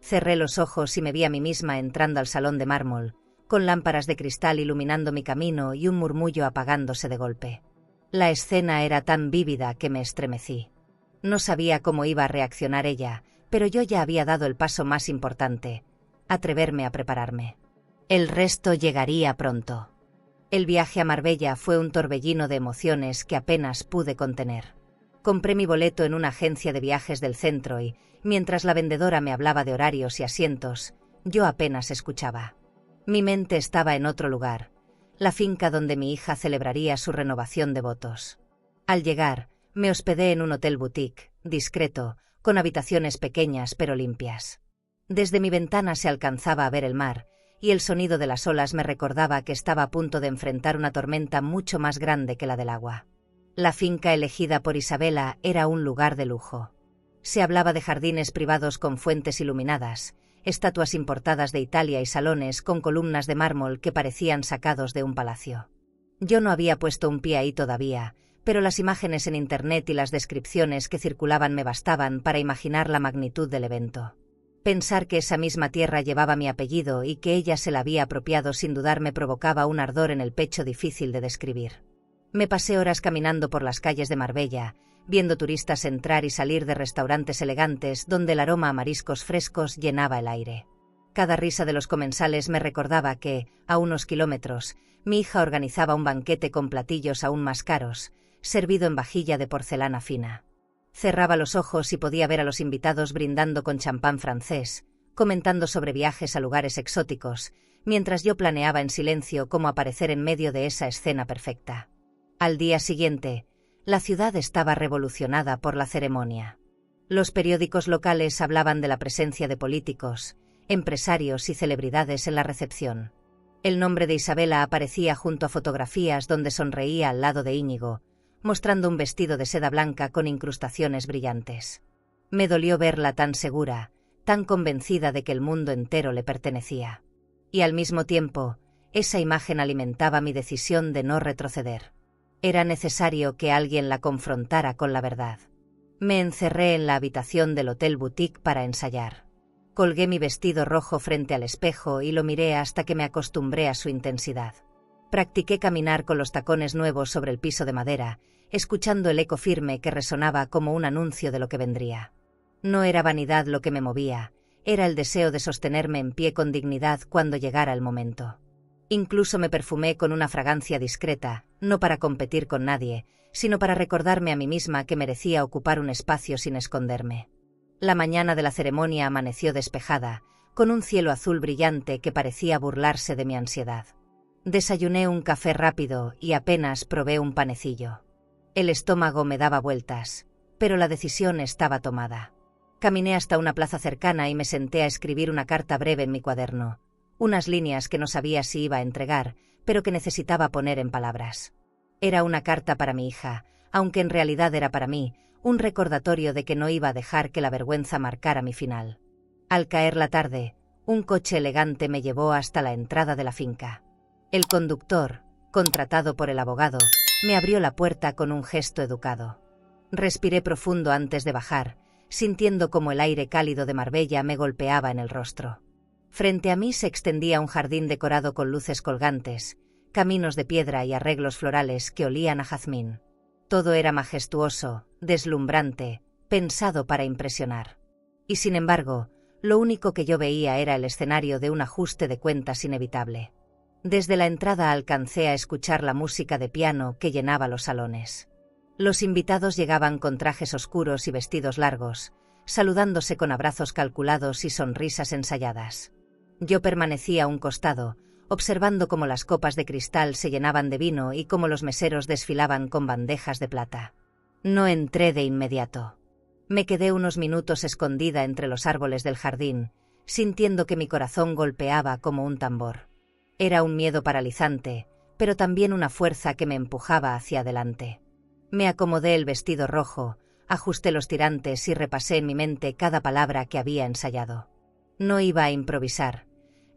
Cerré los ojos y me vi a mí misma entrando al salón de mármol, con lámparas de cristal iluminando mi camino y un murmullo apagándose de golpe. La escena era tan vívida que me estremecí. No sabía cómo iba a reaccionar ella, pero yo ya había dado el paso más importante, atreverme a prepararme. El resto llegaría pronto. El viaje a Marbella fue un torbellino de emociones que apenas pude contener. Compré mi boleto en una agencia de viajes del centro y, mientras la vendedora me hablaba de horarios y asientos, yo apenas escuchaba. Mi mente estaba en otro lugar, la finca donde mi hija celebraría su renovación de votos. Al llegar, me hospedé en un hotel boutique, discreto, con habitaciones pequeñas pero limpias. Desde mi ventana se alcanzaba a ver el mar, y el sonido de las olas me recordaba que estaba a punto de enfrentar una tormenta mucho más grande que la del agua. La finca elegida por Isabela era un lugar de lujo. Se hablaba de jardines privados con fuentes iluminadas, estatuas importadas de Italia y salones con columnas de mármol que parecían sacados de un palacio. Yo no había puesto un pie ahí todavía, pero las imágenes en internet y las descripciones que circulaban me bastaban para imaginar la magnitud del evento. Pensar que esa misma tierra llevaba mi apellido y que ella se la había apropiado sin dudar me provocaba un ardor en el pecho difícil de describir. Me pasé horas caminando por las calles de Marbella, viendo turistas entrar y salir de restaurantes elegantes donde el aroma a mariscos frescos llenaba el aire. Cada risa de los comensales me recordaba que, a unos kilómetros, mi hija organizaba un banquete con platillos aún más caros, servido en vajilla de porcelana fina. Cerraba los ojos y podía ver a los invitados brindando con champán francés, comentando sobre viajes a lugares exóticos, mientras yo planeaba en silencio cómo aparecer en medio de esa escena perfecta. Al día siguiente, la ciudad estaba revolucionada por la ceremonia. Los periódicos locales hablaban de la presencia de políticos, empresarios y celebridades en la recepción. El nombre de Isabela aparecía junto a fotografías donde sonreía al lado de Íñigo, mostrando un vestido de seda blanca con incrustaciones brillantes. Me dolió verla tan segura, tan convencida de que el mundo entero le pertenecía. Y al mismo tiempo, esa imagen alimentaba mi decisión de no retroceder. Era necesario que alguien la confrontara con la verdad. Me encerré en la habitación del Hotel Boutique para ensayar. Colgué mi vestido rojo frente al espejo y lo miré hasta que me acostumbré a su intensidad. Practiqué caminar con los tacones nuevos sobre el piso de madera, escuchando el eco firme que resonaba como un anuncio de lo que vendría. No era vanidad lo que me movía, era el deseo de sostenerme en pie con dignidad cuando llegara el momento. Incluso me perfumé con una fragancia discreta, no para competir con nadie, sino para recordarme a mí misma que merecía ocupar un espacio sin esconderme. La mañana de la ceremonia amaneció despejada, con un cielo azul brillante que parecía burlarse de mi ansiedad. Desayuné un café rápido y apenas probé un panecillo. El estómago me daba vueltas, pero la decisión estaba tomada. Caminé hasta una plaza cercana y me senté a escribir una carta breve en mi cuaderno. Unas líneas que no sabía si iba a entregar, pero que necesitaba poner en palabras. Era una carta para mi hija, aunque en realidad era para mí, un recordatorio de que no iba a dejar que la vergüenza marcara mi final. Al caer la tarde, un coche elegante me llevó hasta la entrada de la finca. El conductor, contratado por el abogado, me abrió la puerta con un gesto educado. Respiré profundo antes de bajar, sintiendo como el aire cálido de Marbella me golpeaba en el rostro. Frente a mí se extendía un jardín decorado con luces colgantes, caminos de piedra y arreglos florales que olían a jazmín. Todo era majestuoso, deslumbrante, pensado para impresionar. Y sin embargo, lo único que yo veía era el escenario de un ajuste de cuentas inevitable. Desde la entrada alcancé a escuchar la música de piano que llenaba los salones. Los invitados llegaban con trajes oscuros y vestidos largos, saludándose con abrazos calculados y sonrisas ensayadas. Yo permanecía a un costado, observando cómo las copas de cristal se llenaban de vino y cómo los meseros desfilaban con bandejas de plata. No entré de inmediato. Me quedé unos minutos escondida entre los árboles del jardín, sintiendo que mi corazón golpeaba como un tambor. Era un miedo paralizante, pero también una fuerza que me empujaba hacia adelante. Me acomodé el vestido rojo, ajusté los tirantes y repasé en mi mente cada palabra que había ensayado. No iba a improvisar.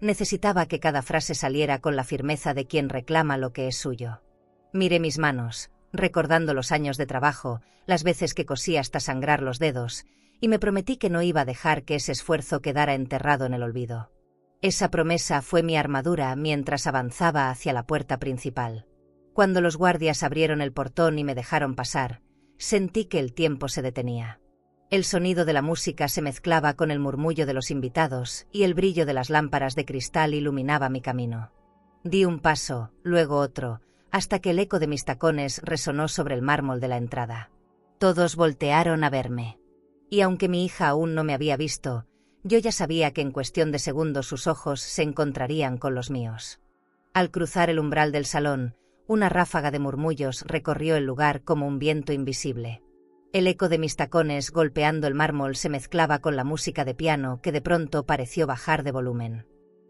Necesitaba que cada frase saliera con la firmeza de quien reclama lo que es suyo. Miré mis manos, recordando los años de trabajo, las veces que cosí hasta sangrar los dedos, y me prometí que no iba a dejar que ese esfuerzo quedara enterrado en el olvido. Esa promesa fue mi armadura mientras avanzaba hacia la puerta principal. Cuando los guardias abrieron el portón y me dejaron pasar, sentí que el tiempo se detenía. El sonido de la música se mezclaba con el murmullo de los invitados y el brillo de las lámparas de cristal iluminaba mi camino. Di un paso, luego otro, hasta que el eco de mis tacones resonó sobre el mármol de la entrada. Todos voltearon a verme. Y aunque mi hija aún no me había visto, yo ya sabía que en cuestión de segundos sus ojos se encontrarían con los míos. Al cruzar el umbral del salón, una ráfaga de murmullos recorrió el lugar como un viento invisible. El eco de mis tacones golpeando el mármol se mezclaba con la música de piano que de pronto pareció bajar de volumen.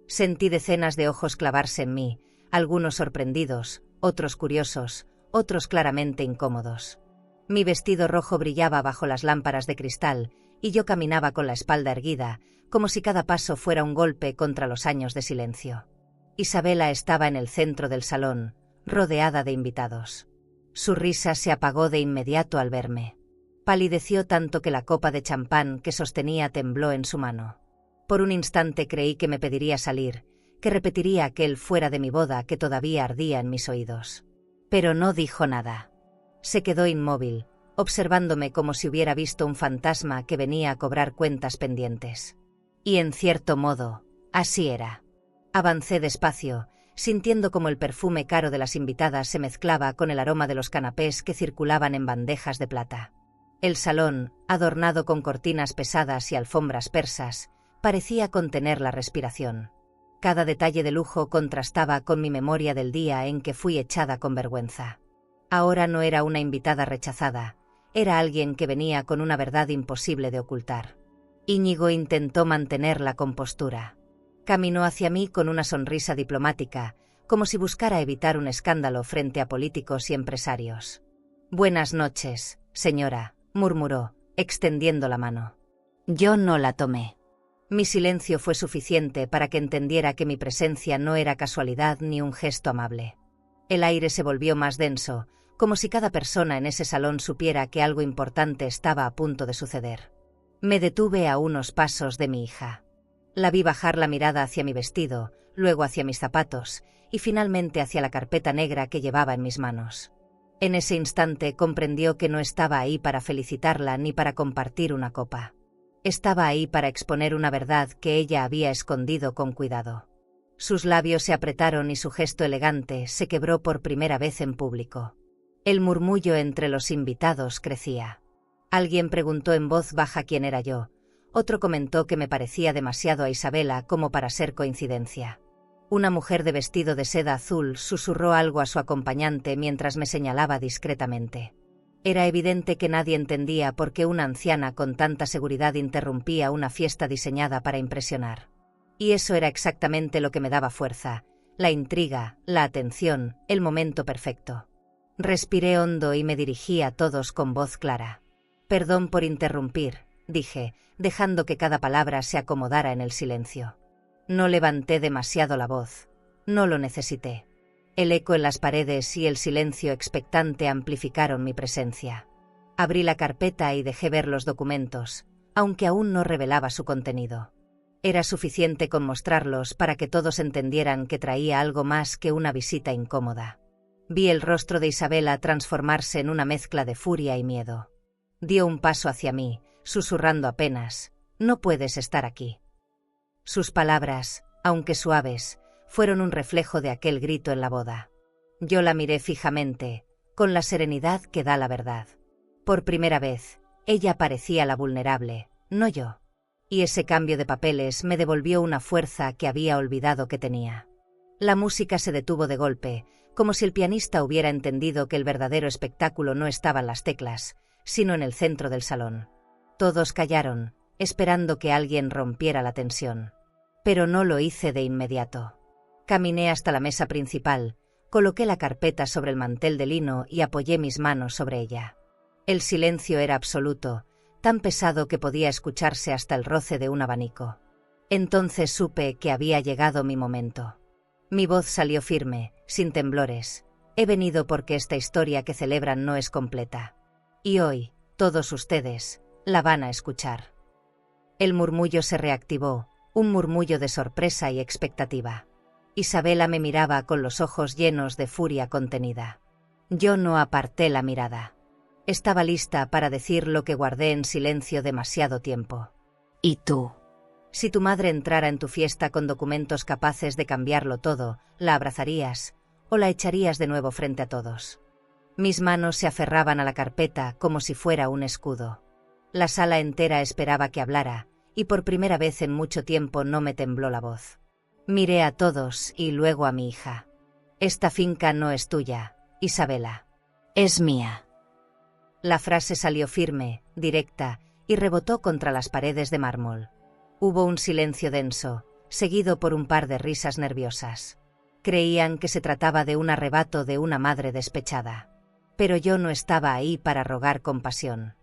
Sentí decenas de ojos clavarse en mí, algunos sorprendidos, otros curiosos, otros claramente incómodos. Mi vestido rojo brillaba bajo las lámparas de cristal y yo caminaba con la espalda erguida, como si cada paso fuera un golpe contra los años de silencio. Isabela estaba en el centro del salón, rodeada de invitados. Su risa se apagó de inmediato al verme. Palideció tanto que la copa de champán que sostenía tembló en su mano. Por un instante creí que me pediría salir, que repetiría aquel fuera de mi boda que todavía ardía en mis oídos. Pero no dijo nada. Se quedó inmóvil, observándome como si hubiera visto un fantasma que venía a cobrar cuentas pendientes. Y en cierto modo, así era. Avancé despacio, sintiendo como el perfume caro de las invitadas se mezclaba con el aroma de los canapés que circulaban en bandejas de plata. El salón, adornado con cortinas pesadas y alfombras persas, parecía contener la respiración. Cada detalle de lujo contrastaba con mi memoria del día en que fui echada con vergüenza. Ahora no era una invitada rechazada, era alguien que venía con una verdad imposible de ocultar. Íñigo intentó mantener la compostura. Caminó hacia mí con una sonrisa diplomática, como si buscara evitar un escándalo frente a políticos y empresarios. «Buenas noches, señora», murmuró, extendiendo la mano. Yo no la tomé. Mi silencio fue suficiente para que entendiera que mi presencia no era casualidad ni un gesto amable. El aire se volvió más denso, como si cada persona en ese salón supiera que algo importante estaba a punto de suceder. Me detuve a unos pasos de mi hija. La vi bajar la mirada hacia mi vestido, luego hacia mis zapatos, y finalmente hacia la carpeta negra que llevaba en mis manos. En ese instante comprendió que no estaba ahí para felicitarla ni para compartir una copa. Estaba ahí para exponer una verdad que ella había escondido con cuidado. Sus labios se apretaron y su gesto elegante se quebró por primera vez en público. El murmullo entre los invitados crecía. Alguien preguntó en voz baja quién era yo. Otro comentó que me parecía demasiado a Isabela como para ser coincidencia. Una mujer de vestido de seda azul susurró algo a su acompañante mientras me señalaba discretamente. Era evidente que nadie entendía por qué una anciana con tanta seguridad interrumpía una fiesta diseñada para impresionar. Y eso era exactamente lo que me daba fuerza, la intriga, la atención, el momento perfecto. Respiré hondo y me dirigí a todos con voz clara. «Perdón por interrumpir», dije, dejando que cada palabra se acomodara en el silencio. No levanté demasiado la voz. No lo necesité. El eco en las paredes y el silencio expectante amplificaron mi presencia. Abrí la carpeta y dejé ver los documentos, aunque aún no revelaba su contenido. Era suficiente con mostrarlos para que todos entendieran que traía algo más que una visita incómoda. Vi el rostro de Isabela transformarse en una mezcla de furia y miedo. Dio un paso hacia mí, susurrando apenas: «No puedes estar aquí». Sus palabras, aunque suaves, fueron un reflejo de aquel grito en la boda. Yo la miré fijamente, con la serenidad que da la verdad. Por primera vez, ella parecía la vulnerable, no yo. Y ese cambio de papeles me devolvió una fuerza que había olvidado que tenía. La música se detuvo de golpe, como si el pianista hubiera entendido que el verdadero espectáculo no estaba en las teclas, sino en el centro del salón. Todos callaron, esperando que alguien rompiera la tensión. Pero no lo hice de inmediato. Caminé hasta la mesa principal, coloqué la carpeta sobre el mantel de lino y apoyé mis manos sobre ella. El silencio era absoluto, tan pesado que podía escucharse hasta el roce de un abanico. Entonces supe que había llegado mi momento. Mi voz salió firme, sin temblores. He venido porque esta historia que celebran no es completa. Y hoy, todos ustedes, la van a escuchar. El murmullo se reactivó, un murmullo de sorpresa y expectativa. Isabela me miraba con los ojos llenos de furia contenida. Yo no aparté la mirada. Estaba lista para decir lo que guardé en silencio demasiado tiempo. ¿Y tú? Si tu madre entrara en tu fiesta con documentos capaces de cambiarlo todo, ¿la abrazarías o la echarías de nuevo frente a todos? Mis manos se aferraban a la carpeta como si fuera un escudo. La sala entera esperaba que hablara, y por primera vez en mucho tiempo no me tembló la voz. Miré a todos y luego a mi hija. «Esta finca no es tuya, Isabela. Es mía». La frase salió firme, directa, y rebotó contra las paredes de mármol. Hubo un silencio denso, seguido por un par de risas nerviosas. Creían que se trataba de un arrebato de una madre despechada. Pero yo no estaba ahí para rogar compasión.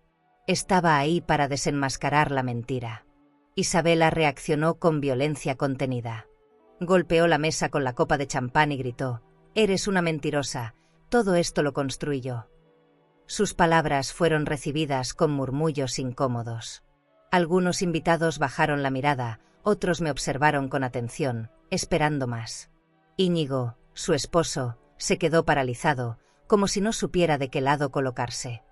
Estaba ahí para desenmascarar la mentira. Isabela reaccionó con violencia contenida. Golpeó la mesa con la copa de champán y gritó: «Eres una mentirosa, todo esto lo construí yo». Sus palabras fueron recibidas con murmullos incómodos. Algunos invitados bajaron la mirada, otros me observaron con atención, esperando más. Íñigo, su esposo, se quedó paralizado, como si no supiera de qué lado colocarse.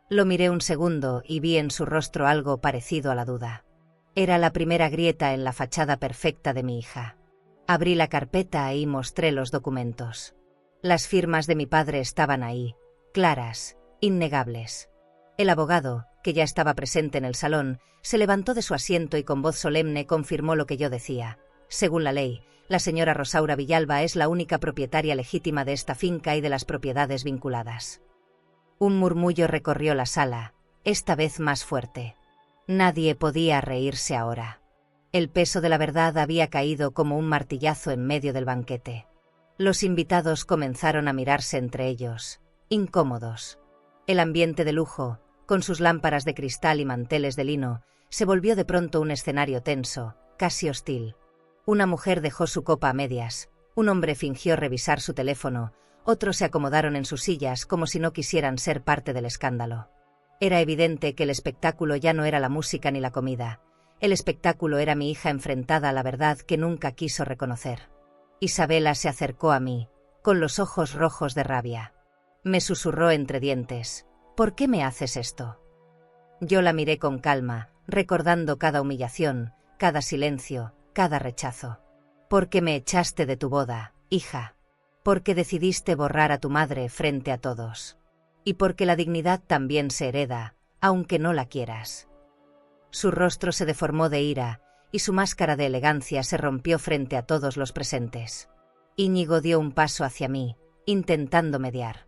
Lo miré un segundo y vi en su rostro algo parecido a la duda. Era la primera grieta en la fachada perfecta de mi hija. Abrí la carpeta y mostré los documentos. Las firmas de mi padre estaban ahí, claras, innegables. El abogado, que ya estaba presente en el salón, se levantó de su asiento y con voz solemne confirmó lo que yo decía. Según la ley, la señora Rosaura Villalba es la única propietaria legítima de esta finca y de las propiedades vinculadas. Un murmullo recorrió la sala, esta vez más fuerte. Nadie podía reírse ahora. El peso de la verdad había caído como un martillazo en medio del banquete. Los invitados comenzaron a mirarse entre ellos, incómodos. El ambiente de lujo, con sus lámparas de cristal y manteles de lino, se volvió de pronto un escenario tenso, casi hostil. Una mujer dejó su copa a medias, un hombre fingió revisar su teléfono, otros se acomodaron en sus sillas como si no quisieran ser parte del escándalo. Era evidente que el espectáculo ya no era la música ni la comida. El espectáculo era mi hija enfrentada a la verdad que nunca quiso reconocer. Isabela se acercó a mí, con los ojos rojos de rabia. Me susurró entre dientes: ¿por qué me haces esto? Yo la miré con calma, recordando cada humillación, cada silencio, cada rechazo. Porque me echaste de tu boda, hija. Porque decidiste borrar a tu madre frente a todos. Y porque la dignidad también se hereda, aunque no la quieras. Su rostro se deformó de ira, y su máscara de elegancia se rompió frente a todos los presentes. Íñigo dio un paso hacia mí, intentando mediar.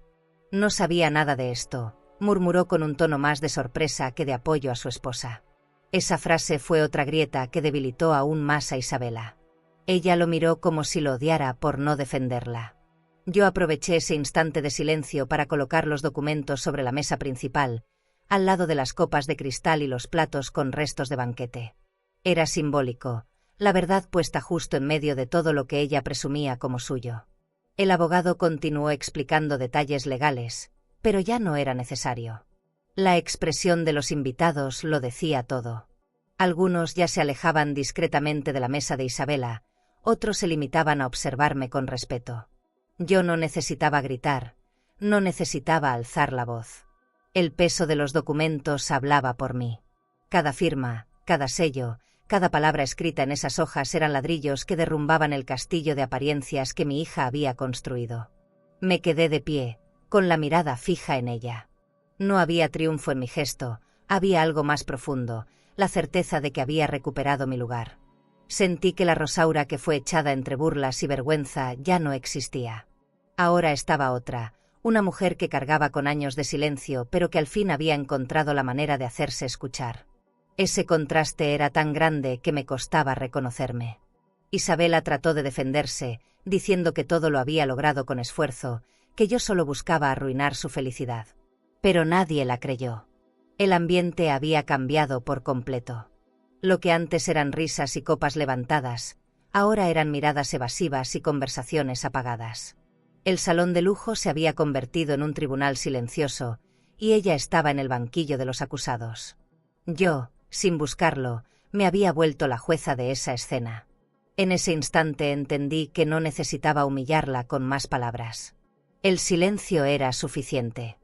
No sabía nada de esto, murmuró con un tono más de sorpresa que de apoyo a su esposa. Esa frase fue otra grieta que debilitó aún más a Isabela. Ella lo miró como si lo odiara por no defenderla. Yo aproveché ese instante de silencio para colocar los documentos sobre la mesa principal, al lado de las copas de cristal y los platos con restos de banquete. Era simbólico, la verdad puesta justo en medio de todo lo que ella presumía como suyo. El abogado continuó explicando detalles legales, pero ya no era necesario. La expresión de los invitados lo decía todo. Algunos ya se alejaban discretamente de la mesa de Isabela, otros se limitaban a observarme con respeto. Yo no necesitaba gritar, no necesitaba alzar la voz. El peso de los documentos hablaba por mí. Cada firma, cada sello, cada palabra escrita en esas hojas eran ladrillos que derrumbaban el castillo de apariencias que mi hija había construido. Me quedé de pie, con la mirada fija en ella. No había triunfo en mi gesto, había algo más profundo, la certeza de que había recuperado mi lugar. Sentí que la Rosaura que fue echada entre burlas y vergüenza ya no existía. Ahora estaba otra, una mujer que cargaba con años de silencio, pero que al fin había encontrado la manera de hacerse escuchar. Ese contraste era tan grande que me costaba reconocerme. Isabela trató de defenderse, diciendo que todo lo había logrado con esfuerzo, que yo solo buscaba arruinar su felicidad. Pero nadie la creyó. El ambiente había cambiado por completo. Lo que antes eran risas y copas levantadas, ahora eran miradas evasivas y conversaciones apagadas. El salón de lujo se había convertido en un tribunal silencioso, y ella estaba en el banquillo de los acusados. Yo, sin buscarlo, me había vuelto la jueza de esa escena. En ese instante entendí que no necesitaba humillarla con más palabras. El silencio era suficiente.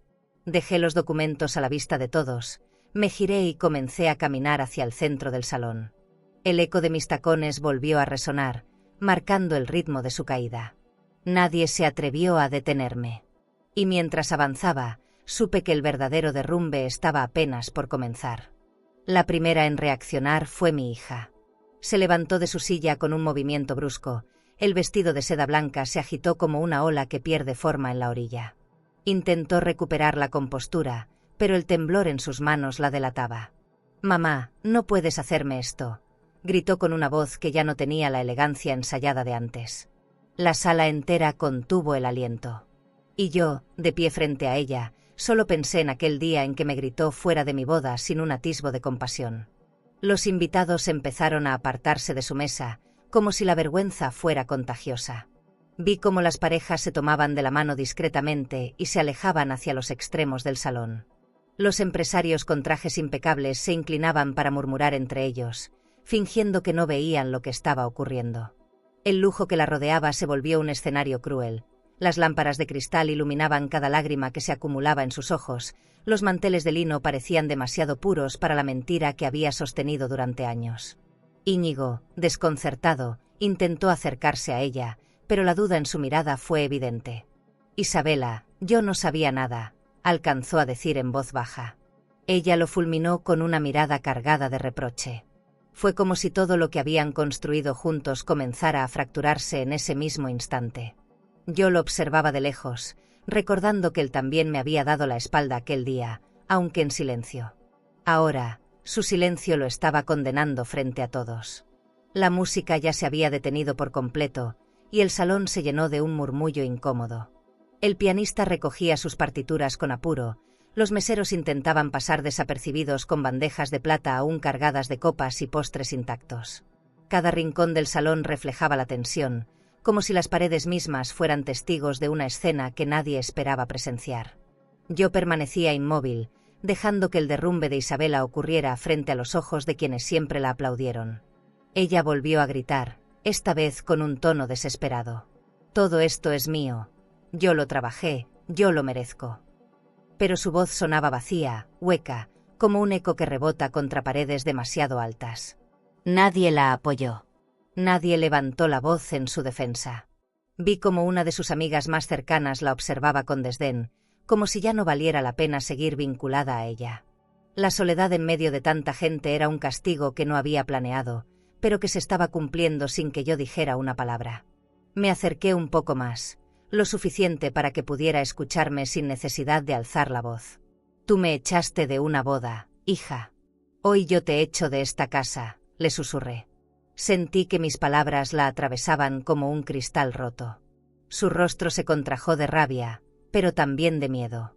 Dejé los documentos a la vista de todos, me giré y comencé a caminar hacia el centro del salón. El eco de mis tacones volvió a resonar, marcando el ritmo de su caída. Nadie se atrevió a detenerme. Y mientras avanzaba, supe que el verdadero derrumbe estaba apenas por comenzar. La primera en reaccionar fue mi hija. Se levantó de su silla con un movimiento brusco, el vestido de seda blanca se agitó como una ola que pierde forma en la orilla. Intentó recuperar la compostura, pero el temblor en sus manos la delataba. «Mamá, no puedes hacerme esto», gritó con una voz que ya no tenía la elegancia ensayada de antes. La sala entera contuvo el aliento. Y yo, de pie frente a ella, solo pensé en aquel día en que me gritó fuera de mi boda sin un atisbo de compasión. Los invitados empezaron a apartarse de su mesa, como si la vergüenza fuera contagiosa. Vi cómo las parejas se tomaban de la mano discretamente y se alejaban hacia los extremos del salón. Los empresarios con trajes impecables se inclinaban para murmurar entre ellos, fingiendo que no veían lo que estaba ocurriendo. El lujo que la rodeaba se volvió un escenario cruel. Las lámparas de cristal iluminaban cada lágrima que se acumulaba en sus ojos, los manteles de lino parecían demasiado puros para la mentira que había sostenido durante años. Íñigo, desconcertado, intentó acercarse a ella, pero la duda en su mirada fue evidente. «Isabela, yo no sabía nada», alcanzó a decir en voz baja. Ella lo fulminó con una mirada cargada de reproche. Fue como si todo lo que habían construido juntos comenzara a fracturarse en ese mismo instante. Yo lo observaba de lejos, recordando que él también me había dado la espalda aquel día, aunque en silencio. Ahora, su silencio lo estaba condenando frente a todos. La música ya se había detenido por completo, y el salón se llenó de un murmullo incómodo. El pianista recogía sus partituras con apuro, los meseros intentaban pasar desapercibidos con bandejas de plata aún cargadas de copas y postres intactos. Cada rincón del salón reflejaba la tensión, como si las paredes mismas fueran testigos de una escena que nadie esperaba presenciar. Yo permanecía inmóvil, dejando que el derrumbe de Isabela ocurriera frente a los ojos de quienes siempre la aplaudieron. Ella volvió a gritar, esta vez con un tono desesperado. «Todo esto es mío. Yo lo trabajé, yo lo merezco». Pero su voz sonaba vacía, hueca, como un eco que rebota contra paredes demasiado altas. Nadie la apoyó. Nadie levantó la voz en su defensa. Vi como una de sus amigas más cercanas la observaba con desdén, como si ya no valiera la pena seguir vinculada a ella. La soledad en medio de tanta gente era un castigo que no había planeado, pero que se estaba cumpliendo sin que yo dijera una palabra. Me acerqué un poco más, lo suficiente para que pudiera escucharme sin necesidad de alzar la voz. «Tú me echaste de una boda, hija. Hoy yo te echo de esta casa», le susurré. Sentí que mis palabras la atravesaban como un cristal roto. Su rostro se contrajo de rabia, pero también de miedo.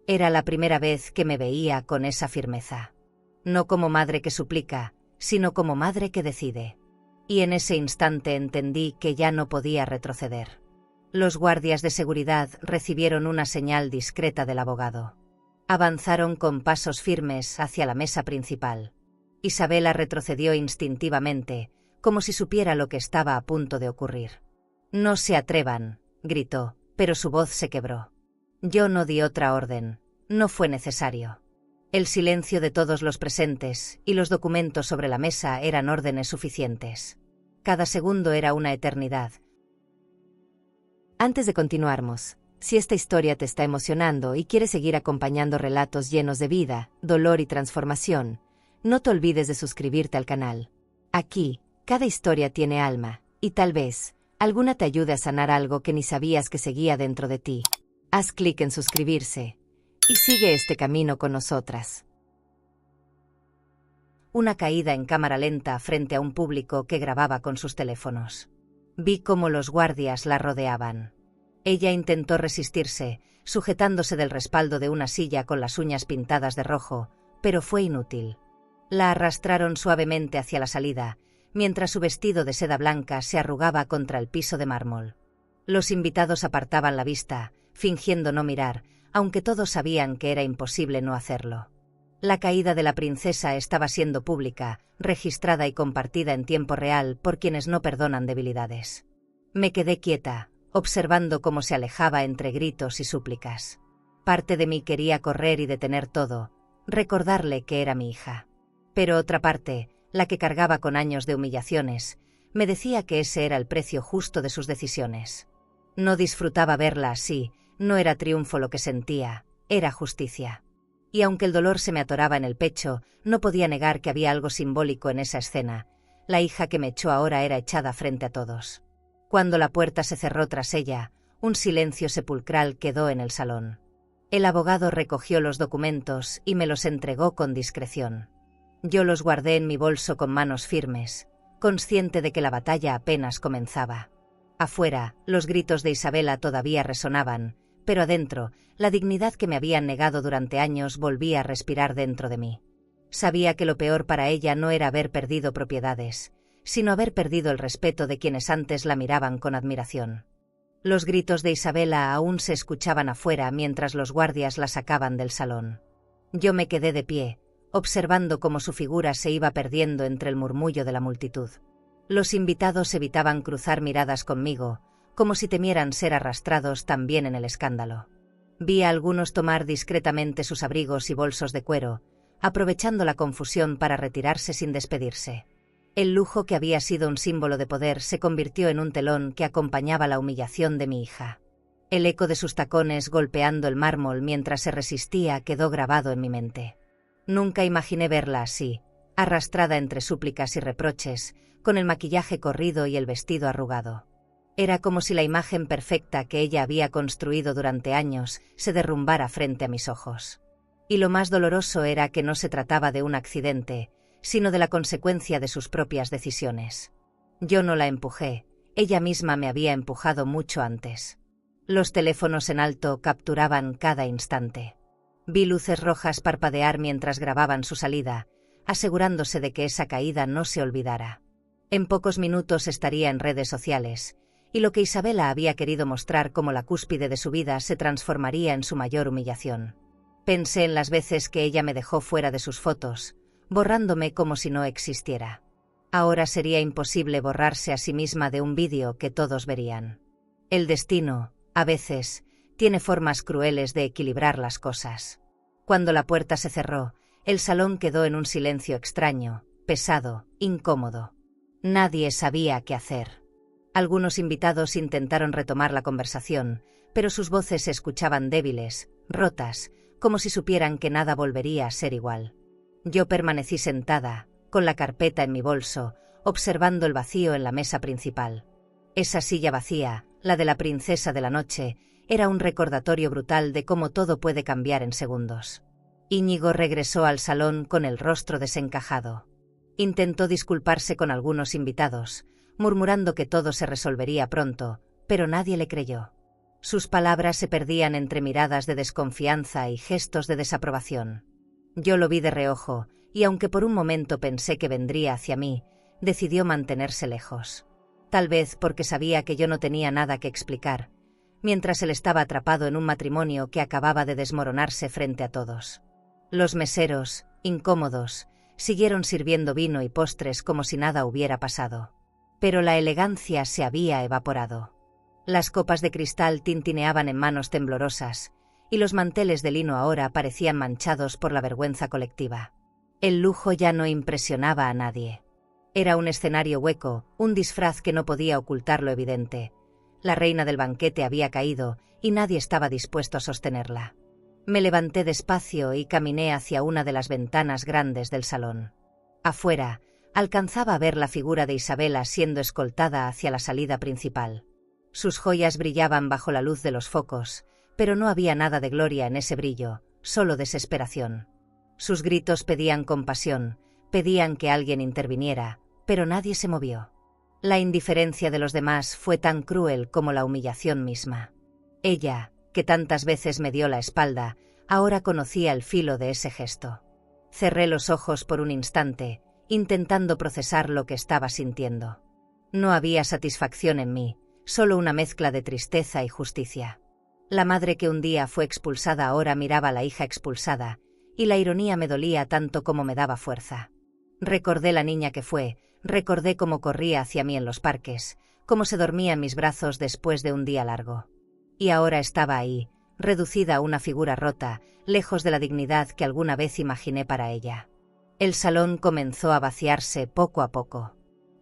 Era la primera vez que me veía con esa firmeza. No como madre que suplica, sino como madre que decide. Y en ese instante entendí que ya no podía retroceder. Los guardias de seguridad recibieron una señal discreta del abogado. Avanzaron con pasos firmes hacia la mesa principal. Isabela retrocedió instintivamente, como si supiera lo que estaba a punto de ocurrir. «No se atrevan», gritó, pero su voz se quebró. Yo no di otra orden, no fue necesario. El silencio de todos los presentes y los documentos sobre la mesa eran órdenes suficientes. Cada segundo era una eternidad. Antes de continuarmos, si esta historia te está emocionando y quieres seguir acompañando relatos llenos de vida, dolor y transformación, no te olvides de suscribirte al canal. Aquí, cada historia tiene alma, y tal vez, alguna te ayude a sanar algo que ni sabías que seguía dentro de ti. Haz clic en suscribirse, y sigue este camino con nosotras. Una caída en cámara lenta frente a un público que grababa con sus teléfonos. Vi cómo los guardias la rodeaban. Ella intentó resistirse, sujetándose del respaldo de una silla con las uñas pintadas de rojo, pero fue inútil. La arrastraron suavemente hacia la salida, mientras su vestido de seda blanca se arrugaba contra el piso de mármol. Los invitados apartaban la vista, fingiendo no mirar, aunque todos sabían que era imposible no hacerlo. La caída de la princesa estaba siendo pública, registrada y compartida en tiempo real por quienes no perdonan debilidades. Me quedé quieta, observando cómo se alejaba entre gritos y súplicas. Parte de mí quería correr y detener todo, recordarle que era mi hija. Pero otra parte, la que cargaba con años de humillaciones, me decía que ese era el precio justo de sus decisiones. No disfrutaba verla así, no era triunfo lo que sentía, era justicia. Y aunque el dolor se me atoraba en el pecho, no podía negar que había algo simbólico en esa escena. La hija que me echó ahora era echada frente a todos. Cuando la puerta se cerró tras ella, un silencio sepulcral quedó en el salón. El abogado recogió los documentos y me los entregó con discreción. Yo los guardé en mi bolso con manos firmes, consciente de que la batalla apenas comenzaba. Afuera, los gritos de Isabela todavía resonaban, pero adentro, la dignidad que me habían negado durante años volvía a respirar dentro de mí. Sabía que lo peor para ella no era haber perdido propiedades, sino haber perdido el respeto de quienes antes la miraban con admiración. Los gritos de Isabela aún se escuchaban afuera mientras los guardias la sacaban del salón. Yo me quedé de pie, observando cómo su figura se iba perdiendo entre el murmullo de la multitud. Los invitados evitaban cruzar miradas conmigo, como si temieran ser arrastrados también en el escándalo. Vi a algunos tomar discretamente sus abrigos y bolsos de cuero, aprovechando la confusión para retirarse sin despedirse. El lujo que había sido un símbolo de poder se convirtió en un telón que acompañaba la humillación de mi hija. El eco de sus tacones golpeando el mármol mientras se resistía quedó grabado en mi mente. Nunca imaginé verla así, arrastrada entre súplicas y reproches, con el maquillaje corrido y el vestido arrugado. Era como si la imagen perfecta que ella había construido durante años se derrumbara frente a mis ojos. Y lo más doloroso era que no se trataba de un accidente, sino de la consecuencia de sus propias decisiones. Yo no la empujé, ella misma me había empujado mucho antes. Los teléfonos en alto capturaban cada instante. Vi luces rojas parpadear mientras grababan su salida, asegurándose de que esa caída no se olvidara. En pocos minutos estaría en redes sociales, y lo que Isabela había querido mostrar como la cúspide de su vida se transformaría en su mayor humillación. Pensé en las veces que ella me dejó fuera de sus fotos, borrándome como si no existiera. Ahora sería imposible borrarse a sí misma de un vídeo que todos verían. El destino, a veces, tiene formas crueles de equilibrar las cosas. Cuando la puerta se cerró, el salón quedó en un silencio extraño, pesado, incómodo. Nadie sabía qué hacer. Algunos invitados intentaron retomar la conversación, pero sus voces se escuchaban débiles, rotas, como si supieran que nada volvería a ser igual. Yo permanecí sentada, con la carpeta en mi bolso, observando el vacío en la mesa principal. Esa silla vacía, la de la princesa de la noche, era un recordatorio brutal de cómo todo puede cambiar en segundos. Íñigo regresó al salón con el rostro desencajado. Intentó disculparse con algunos invitados, murmurando que todo se resolvería pronto, pero nadie le creyó. Sus palabras se perdían entre miradas de desconfianza y gestos de desaprobación. Yo lo vi de reojo, y aunque por un momento pensé que vendría hacia mí, decidió mantenerse lejos. Tal vez porque sabía que yo no tenía nada que explicar, mientras él estaba atrapado en un matrimonio que acababa de desmoronarse frente a todos. Los meseros, incómodos, siguieron sirviendo vino y postres como si nada hubiera pasado. Pero la elegancia se había evaporado. Las copas de cristal tintineaban en manos temblorosas, y los manteles de lino ahora parecían manchados por la vergüenza colectiva. El lujo ya no impresionaba a nadie. Era un escenario hueco, un disfraz que no podía ocultar lo evidente. La reina del banquete había caído, y nadie estaba dispuesto a sostenerla. Me levanté despacio y caminé hacia una de las ventanas grandes del salón. Afuera, alcanzaba a ver la figura de Isabela siendo escoltada hacia la salida principal. Sus joyas brillaban bajo la luz de los focos, pero no había nada de gloria en ese brillo, solo desesperación. Sus gritos pedían compasión, pedían que alguien interviniera, pero nadie se movió. La indiferencia de los demás fue tan cruel como la humillación misma. Ella, que tantas veces me dio la espalda, ahora conocía el filo de ese gesto. Cerré los ojos por un instante, intentando procesar lo que estaba sintiendo. No había satisfacción en mí, solo una mezcla de tristeza y justicia. La madre que un día fue expulsada ahora miraba a la hija expulsada, y la ironía me dolía tanto como me daba fuerza. Recordé la niña que fue, recordé cómo corría hacia mí en los parques, cómo se dormía en mis brazos después de un día largo. Y ahora estaba ahí, reducida a una figura rota, lejos de la dignidad que alguna vez imaginé para ella. El salón comenzó a vaciarse poco a poco.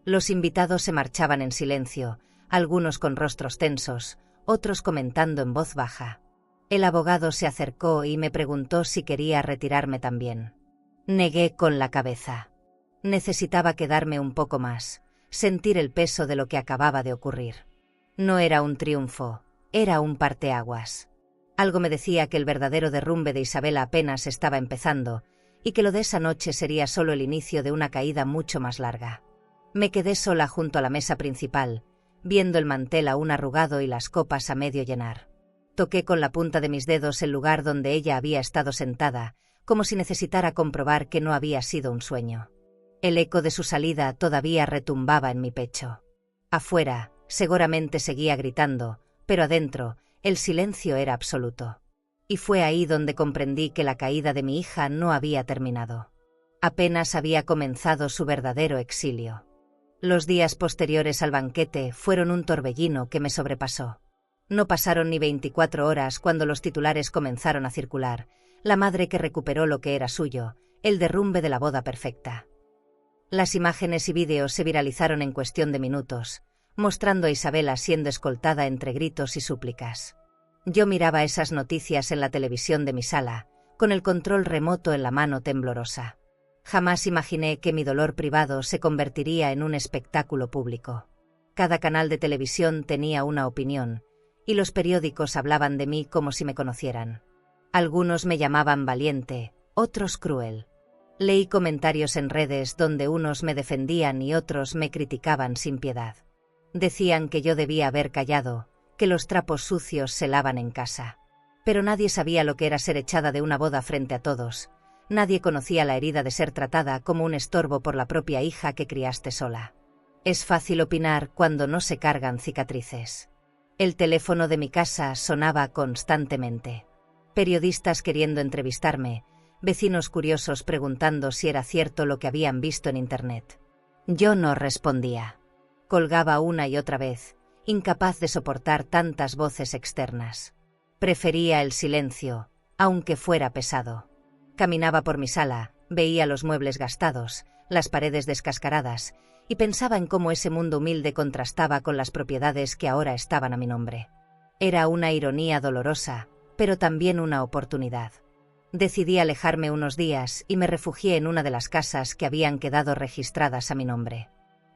Los invitados se marchaban en silencio, algunos con rostros tensos, otros comentando en voz baja. El abogado se acercó y me preguntó si quería retirarme también. Negué con la cabeza. Necesitaba quedarme un poco más, sentir el peso de lo que acababa de ocurrir. No era un triunfo, era un parteaguas. Algo me decía que el verdadero derrumbe de Isabela apenas estaba empezando, y que lo de esa noche sería solo el inicio de una caída mucho más larga. Me quedé sola junto a la mesa principal, viendo el mantel aún arrugado y las copas a medio llenar. Toqué con la punta de mis dedos el lugar donde ella había estado sentada, como si necesitara comprobar que no había sido un sueño. El eco de su salida todavía retumbaba en mi pecho. Afuera, seguramente seguía gritando, pero adentro, el silencio era absoluto. Y fue ahí donde comprendí que la caída de mi hija no había terminado. Apenas había comenzado su verdadero exilio. Los días posteriores al banquete fueron un torbellino que me sobrepasó. No pasaron ni 24 horas cuando los titulares comenzaron a circular: la madre que recuperó lo que era suyo, el derrumbe de la boda perfecta. Las imágenes y vídeos se viralizaron en cuestión de minutos, mostrando a Isabela siendo escoltada entre gritos y súplicas. Yo miraba esas noticias en la televisión de mi sala, con el control remoto en la mano temblorosa. Jamás imaginé que mi dolor privado se convertiría en un espectáculo público. Cada canal de televisión tenía una opinión, y los periódicos hablaban de mí como si me conocieran. Algunos me llamaban valiente, otros cruel. Leí comentarios en redes donde unos me defendían y otros me criticaban sin piedad. Decían que yo debía haber callado, que los trapos sucios se lavan en casa. Pero nadie sabía lo que era ser echada de una boda frente a todos. Nadie conocía la herida de ser tratada como un estorbo por la propia hija que criaste sola. Es fácil opinar cuando no se cargan cicatrices. El teléfono de mi casa sonaba constantemente. Periodistas queriendo entrevistarme, vecinos curiosos preguntando si era cierto lo que habían visto en internet. Yo no respondía. Colgaba una y otra vez, incapaz de soportar tantas voces externas. Prefería el silencio, aunque fuera pesado. Caminaba por mi sala, veía los muebles gastados, las paredes descascaradas, y pensaba en cómo ese mundo humilde contrastaba con las propiedades que ahora estaban a mi nombre. Era una ironía dolorosa, pero también una oportunidad. Decidí alejarme unos días y me refugié en una de las casas que habían quedado registradas a mi nombre.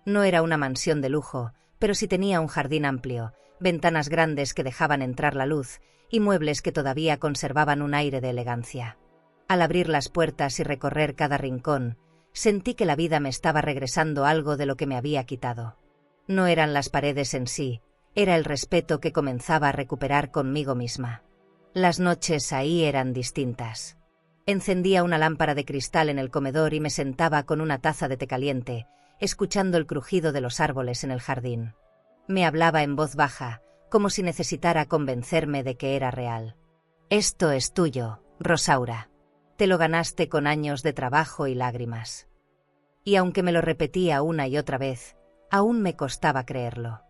No era una mansión de lujo, pero sí tenía un jardín amplio, ventanas grandes que dejaban entrar la luz y muebles que todavía conservaban un aire de elegancia. Al abrir las puertas y recorrer cada rincón, sentí que la vida me estaba regresando algo de lo que me había quitado. No eran las paredes en sí, era el respeto que comenzaba a recuperar conmigo misma. Las noches ahí eran distintas. Encendía una lámpara de cristal en el comedor y me sentaba con una taza de té caliente, escuchando el crujido de los árboles en el jardín. Me hablaba en voz baja, como si necesitara convencerme de que era real. Esto es tuyo, Rosaura. Te lo ganaste con años de trabajo y lágrimas. Y aunque me lo repetía una y otra vez, aún me costaba creerlo.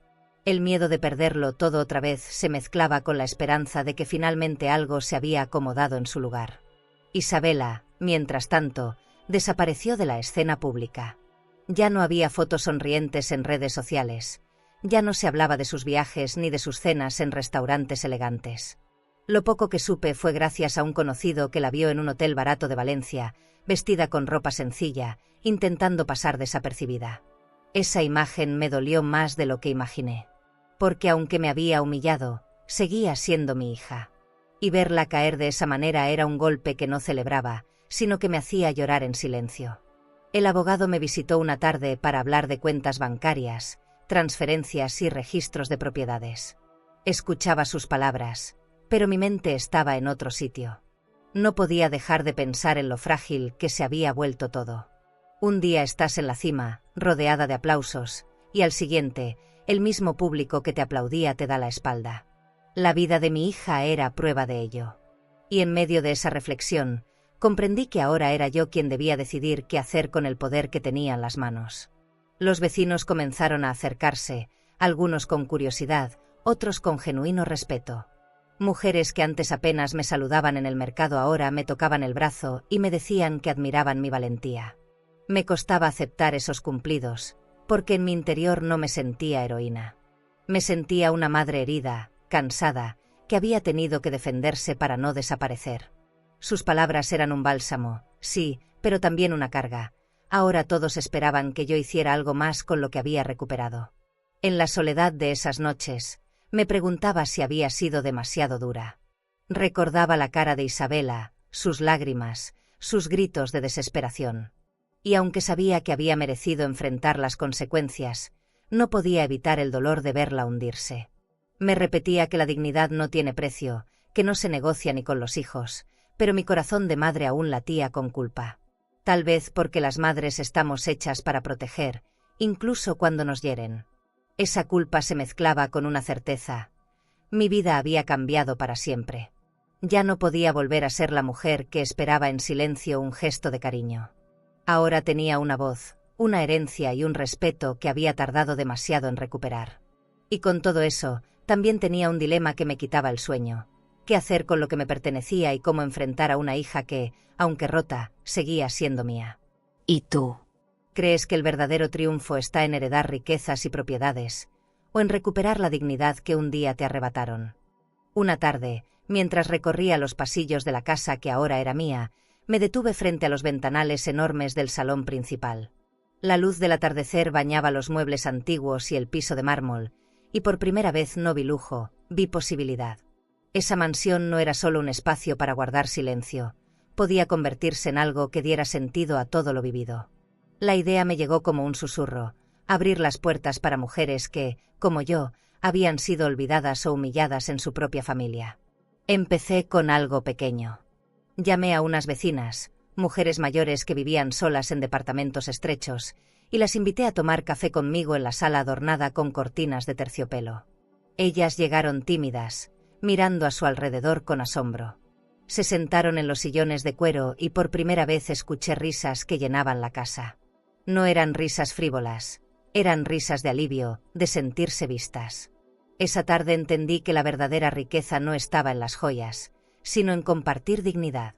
El miedo de perderlo todo otra vez se mezclaba con la esperanza de que finalmente algo se había acomodado en su lugar. Isabela, mientras tanto, desapareció de la escena pública. Ya no había fotos sonrientes en redes sociales. Ya no se hablaba de sus viajes ni de sus cenas en restaurantes elegantes. Lo poco que supe fue gracias a un conocido que la vio en un hotel barato de Valencia, vestida con ropa sencilla, intentando pasar desapercibida. Esa imagen me dolió más de lo que imaginé. Porque aunque me había humillado, seguía siendo mi hija. Y verla caer de esa manera era un golpe que no celebraba, sino que me hacía llorar en silencio. El abogado me visitó una tarde para hablar de cuentas bancarias, transferencias y registros de propiedades. Escuchaba sus palabras, pero mi mente estaba en otro sitio. No podía dejar de pensar en lo frágil que se había vuelto todo. Un día estás en la cima, rodeada de aplausos, y al siguiente, el mismo público que te aplaudía te da la espalda. La vida de mi hija era prueba de ello. Y en medio de esa reflexión, comprendí que ahora era yo quien debía decidir qué hacer con el poder que tenía en las manos. Los vecinos comenzaron a acercarse, algunos con curiosidad, otros con genuino respeto. Mujeres que antes apenas me saludaban en el mercado ahora me tocaban el brazo y me decían que admiraban mi valentía. Me costaba aceptar esos cumplidos, porque en mi interior no me sentía heroína. Me sentía una madre herida, cansada, que había tenido que defenderse para no desaparecer. Sus palabras eran un bálsamo, sí, pero también una carga. Ahora todos esperaban que yo hiciera algo más con lo que había recuperado. En la soledad de esas noches, me preguntaba si había sido demasiado dura. Recordaba la cara de Isabela, sus lágrimas, sus gritos de desesperación. Y aunque sabía que había merecido enfrentar las consecuencias, no podía evitar el dolor de verla hundirse. Me repetía que la dignidad no tiene precio, que no se negocia ni con los hijos, pero mi corazón de madre aún latía con culpa. Tal vez porque las madres estamos hechas para proteger, incluso cuando nos hieren. Esa culpa se mezclaba con una certeza. Mi vida había cambiado para siempre. Ya no podía volver a ser la mujer que esperaba en silencio un gesto de cariño. Ahora tenía una voz, una herencia y un respeto que había tardado demasiado en recuperar. Y con todo eso, también tenía un dilema que me quitaba el sueño. ¿Qué hacer con lo que me pertenecía y cómo enfrentar a una hija que, aunque rota, seguía siendo mía? ¿Y tú? ¿Crees que el verdadero triunfo está en heredar riquezas y propiedades, o en recuperar la dignidad que un día te arrebataron? Una tarde, mientras recorría los pasillos de la casa que ahora era mía, me detuve frente a los ventanales enormes del salón principal. La luz del atardecer bañaba los muebles antiguos y el piso de mármol, y por primera vez no vi lujo, vi posibilidad. Esa mansión no era solo un espacio para guardar silencio, podía convertirse en algo que diera sentido a todo lo vivido. La idea me llegó como un susurro, abrir las puertas para mujeres que, como yo, habían sido olvidadas o humilladas en su propia familia. Empecé con algo pequeño. Llamé a unas vecinas, mujeres mayores que vivían solas en departamentos estrechos, y las invité a tomar café conmigo en la sala adornada con cortinas de terciopelo. Ellas llegaron tímidas, mirando a su alrededor con asombro. Se sentaron en los sillones de cuero y por primera vez escuché risas que llenaban la casa. No eran risas frívolas, eran risas de alivio, de sentirse vistas. Esa tarde entendí que la verdadera riqueza no estaba en las joyas, sino en compartir dignidad.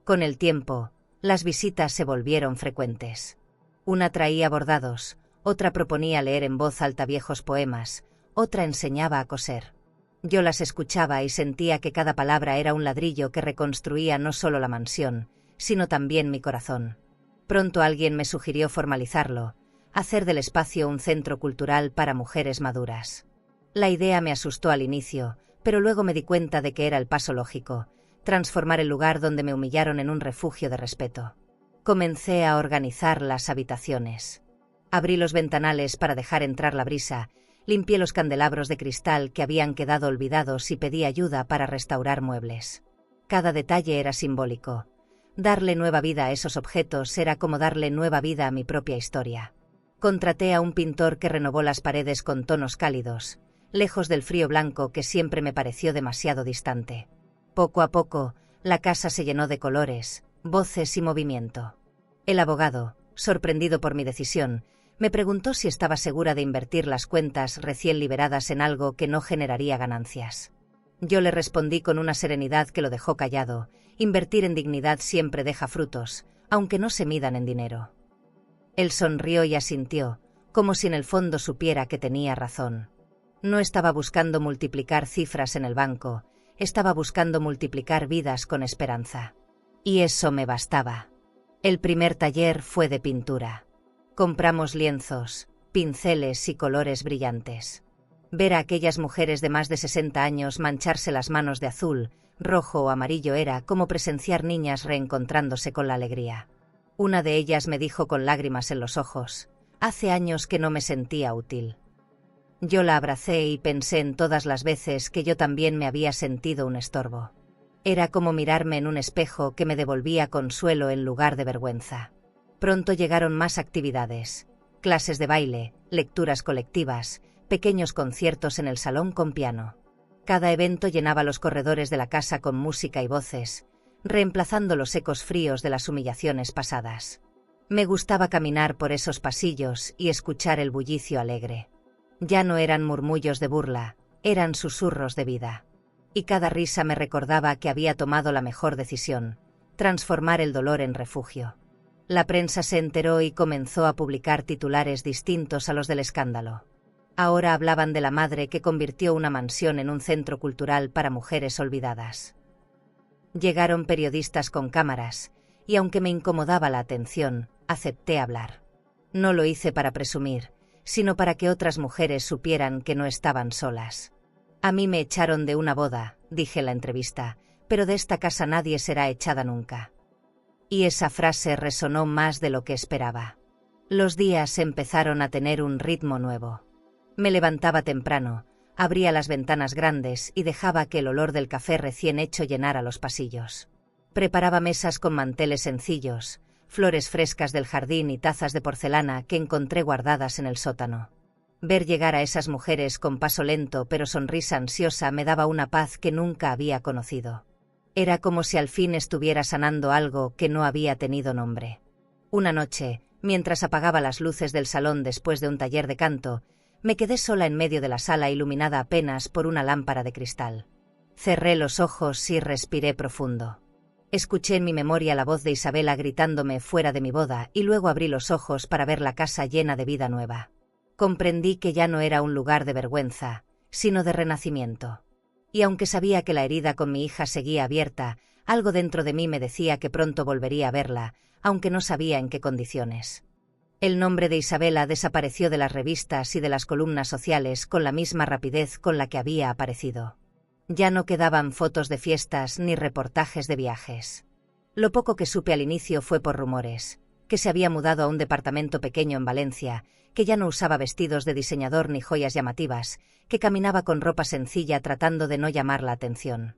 Con el tiempo, las visitas se volvieron frecuentes. Una traía bordados, otra proponía leer en voz alta viejos poemas, otra enseñaba a coser. Yo las escuchaba y sentía que cada palabra era un ladrillo que reconstruía no solo la mansión, sino también mi corazón. Pronto alguien me sugirió formalizarlo, hacer del espacio un centro cultural para mujeres maduras. La idea me asustó al inicio, pero luego me di cuenta de que era el paso lógico, transformar el lugar donde me humillaron en un refugio de respeto. Comencé a organizar las habitaciones. Abrí los ventanales para dejar entrar la brisa, limpié los candelabros de cristal que habían quedado olvidados y pedí ayuda para restaurar muebles. Cada detalle era simbólico. Darle nueva vida a esos objetos era como darle nueva vida a mi propia historia. Contraté a un pintor que renovó las paredes con tonos cálidos, lejos del frío blanco que siempre me pareció demasiado distante. Poco a poco, la casa se llenó de colores, voces y movimiento. El abogado, sorprendido por mi decisión, me preguntó si estaba segura de invertir las cuentas recién liberadas en algo que no generaría ganancias. Yo le respondí con una serenidad que lo dejó callado: invertir en dignidad siempre deja frutos, aunque no se midan en dinero. Él sonrió y asintió, como si en el fondo supiera que tenía razón. No estaba buscando multiplicar cifras en el banco, estaba buscando multiplicar vidas con esperanza. Y eso me bastaba. El primer taller fue de pintura. Compramos lienzos, pinceles y colores brillantes. Ver a aquellas mujeres de más de 60 años mancharse las manos de azul, rojo o amarillo era como presenciar niñas reencontrándose con la alegría. Una de ellas me dijo con lágrimas en los ojos: hace años que no me sentía útil. Yo la abracé y pensé en todas las veces que yo también me había sentido un estorbo. Era como mirarme en un espejo que me devolvía consuelo en lugar de vergüenza. Pronto llegaron más actividades: clases de baile, lecturas colectivas, pequeños conciertos en el salón con piano. Cada evento llenaba los corredores de la casa con música y voces, reemplazando los ecos fríos de las humillaciones pasadas. Me gustaba caminar por esos pasillos y escuchar el bullicio alegre. Ya no eran murmullos de burla, eran susurros de vida. Y cada risa me recordaba que había tomado la mejor decisión: transformar el dolor en refugio. La prensa se enteró y comenzó a publicar titulares distintos a los del escándalo. Ahora hablaban de la madre que convirtió una mansión en un centro cultural para mujeres olvidadas. Llegaron periodistas con cámaras, y aunque me incomodaba la atención, acepté hablar. No lo hice para presumir, sino para que otras mujeres supieran que no estaban solas. A mí me echaron de una boda, dije en la entrevista, pero de esta casa nadie será echada nunca. Y esa frase resonó más de lo que esperaba. Los días empezaron a tener un ritmo nuevo. Me levantaba temprano, abría las ventanas grandes y dejaba que el olor del café recién hecho llenara los pasillos. Preparaba mesas con manteles sencillos, flores frescas del jardín y tazas de porcelana que encontré guardadas en el sótano. Ver llegar a esas mujeres con paso lento pero sonrisa ansiosa me daba una paz que nunca había conocido. Era como si al fin estuviera sanando algo que no había tenido nombre. Una noche, Mientras apagaba las luces del salón después de un taller de canto, me quedé sola en medio de la sala iluminada apenas por una lámpara de cristal. Cerré los ojos y respiré profundo. Escuché en mi memoria la voz de Isabela gritándome fuera de mi boda y luego abrí los ojos para ver la casa llena de vida nueva. Comprendí que ya no era un lugar de vergüenza, sino de renacimiento. Y aunque sabía que la herida con mi hija seguía abierta, algo dentro de mí me decía que pronto volvería a verla, aunque no sabía en qué condiciones. El nombre de Isabela desapareció de las revistas y de las columnas sociales con la misma rapidez con la que había aparecido. Ya no quedaban fotos de fiestas ni reportajes de viajes. Lo poco que supe al inicio fue por rumores, que se había mudado a un departamento pequeño en Valencia, que ya no usaba vestidos de diseñador ni joyas llamativas, que caminaba con ropa sencilla tratando de no llamar la atención.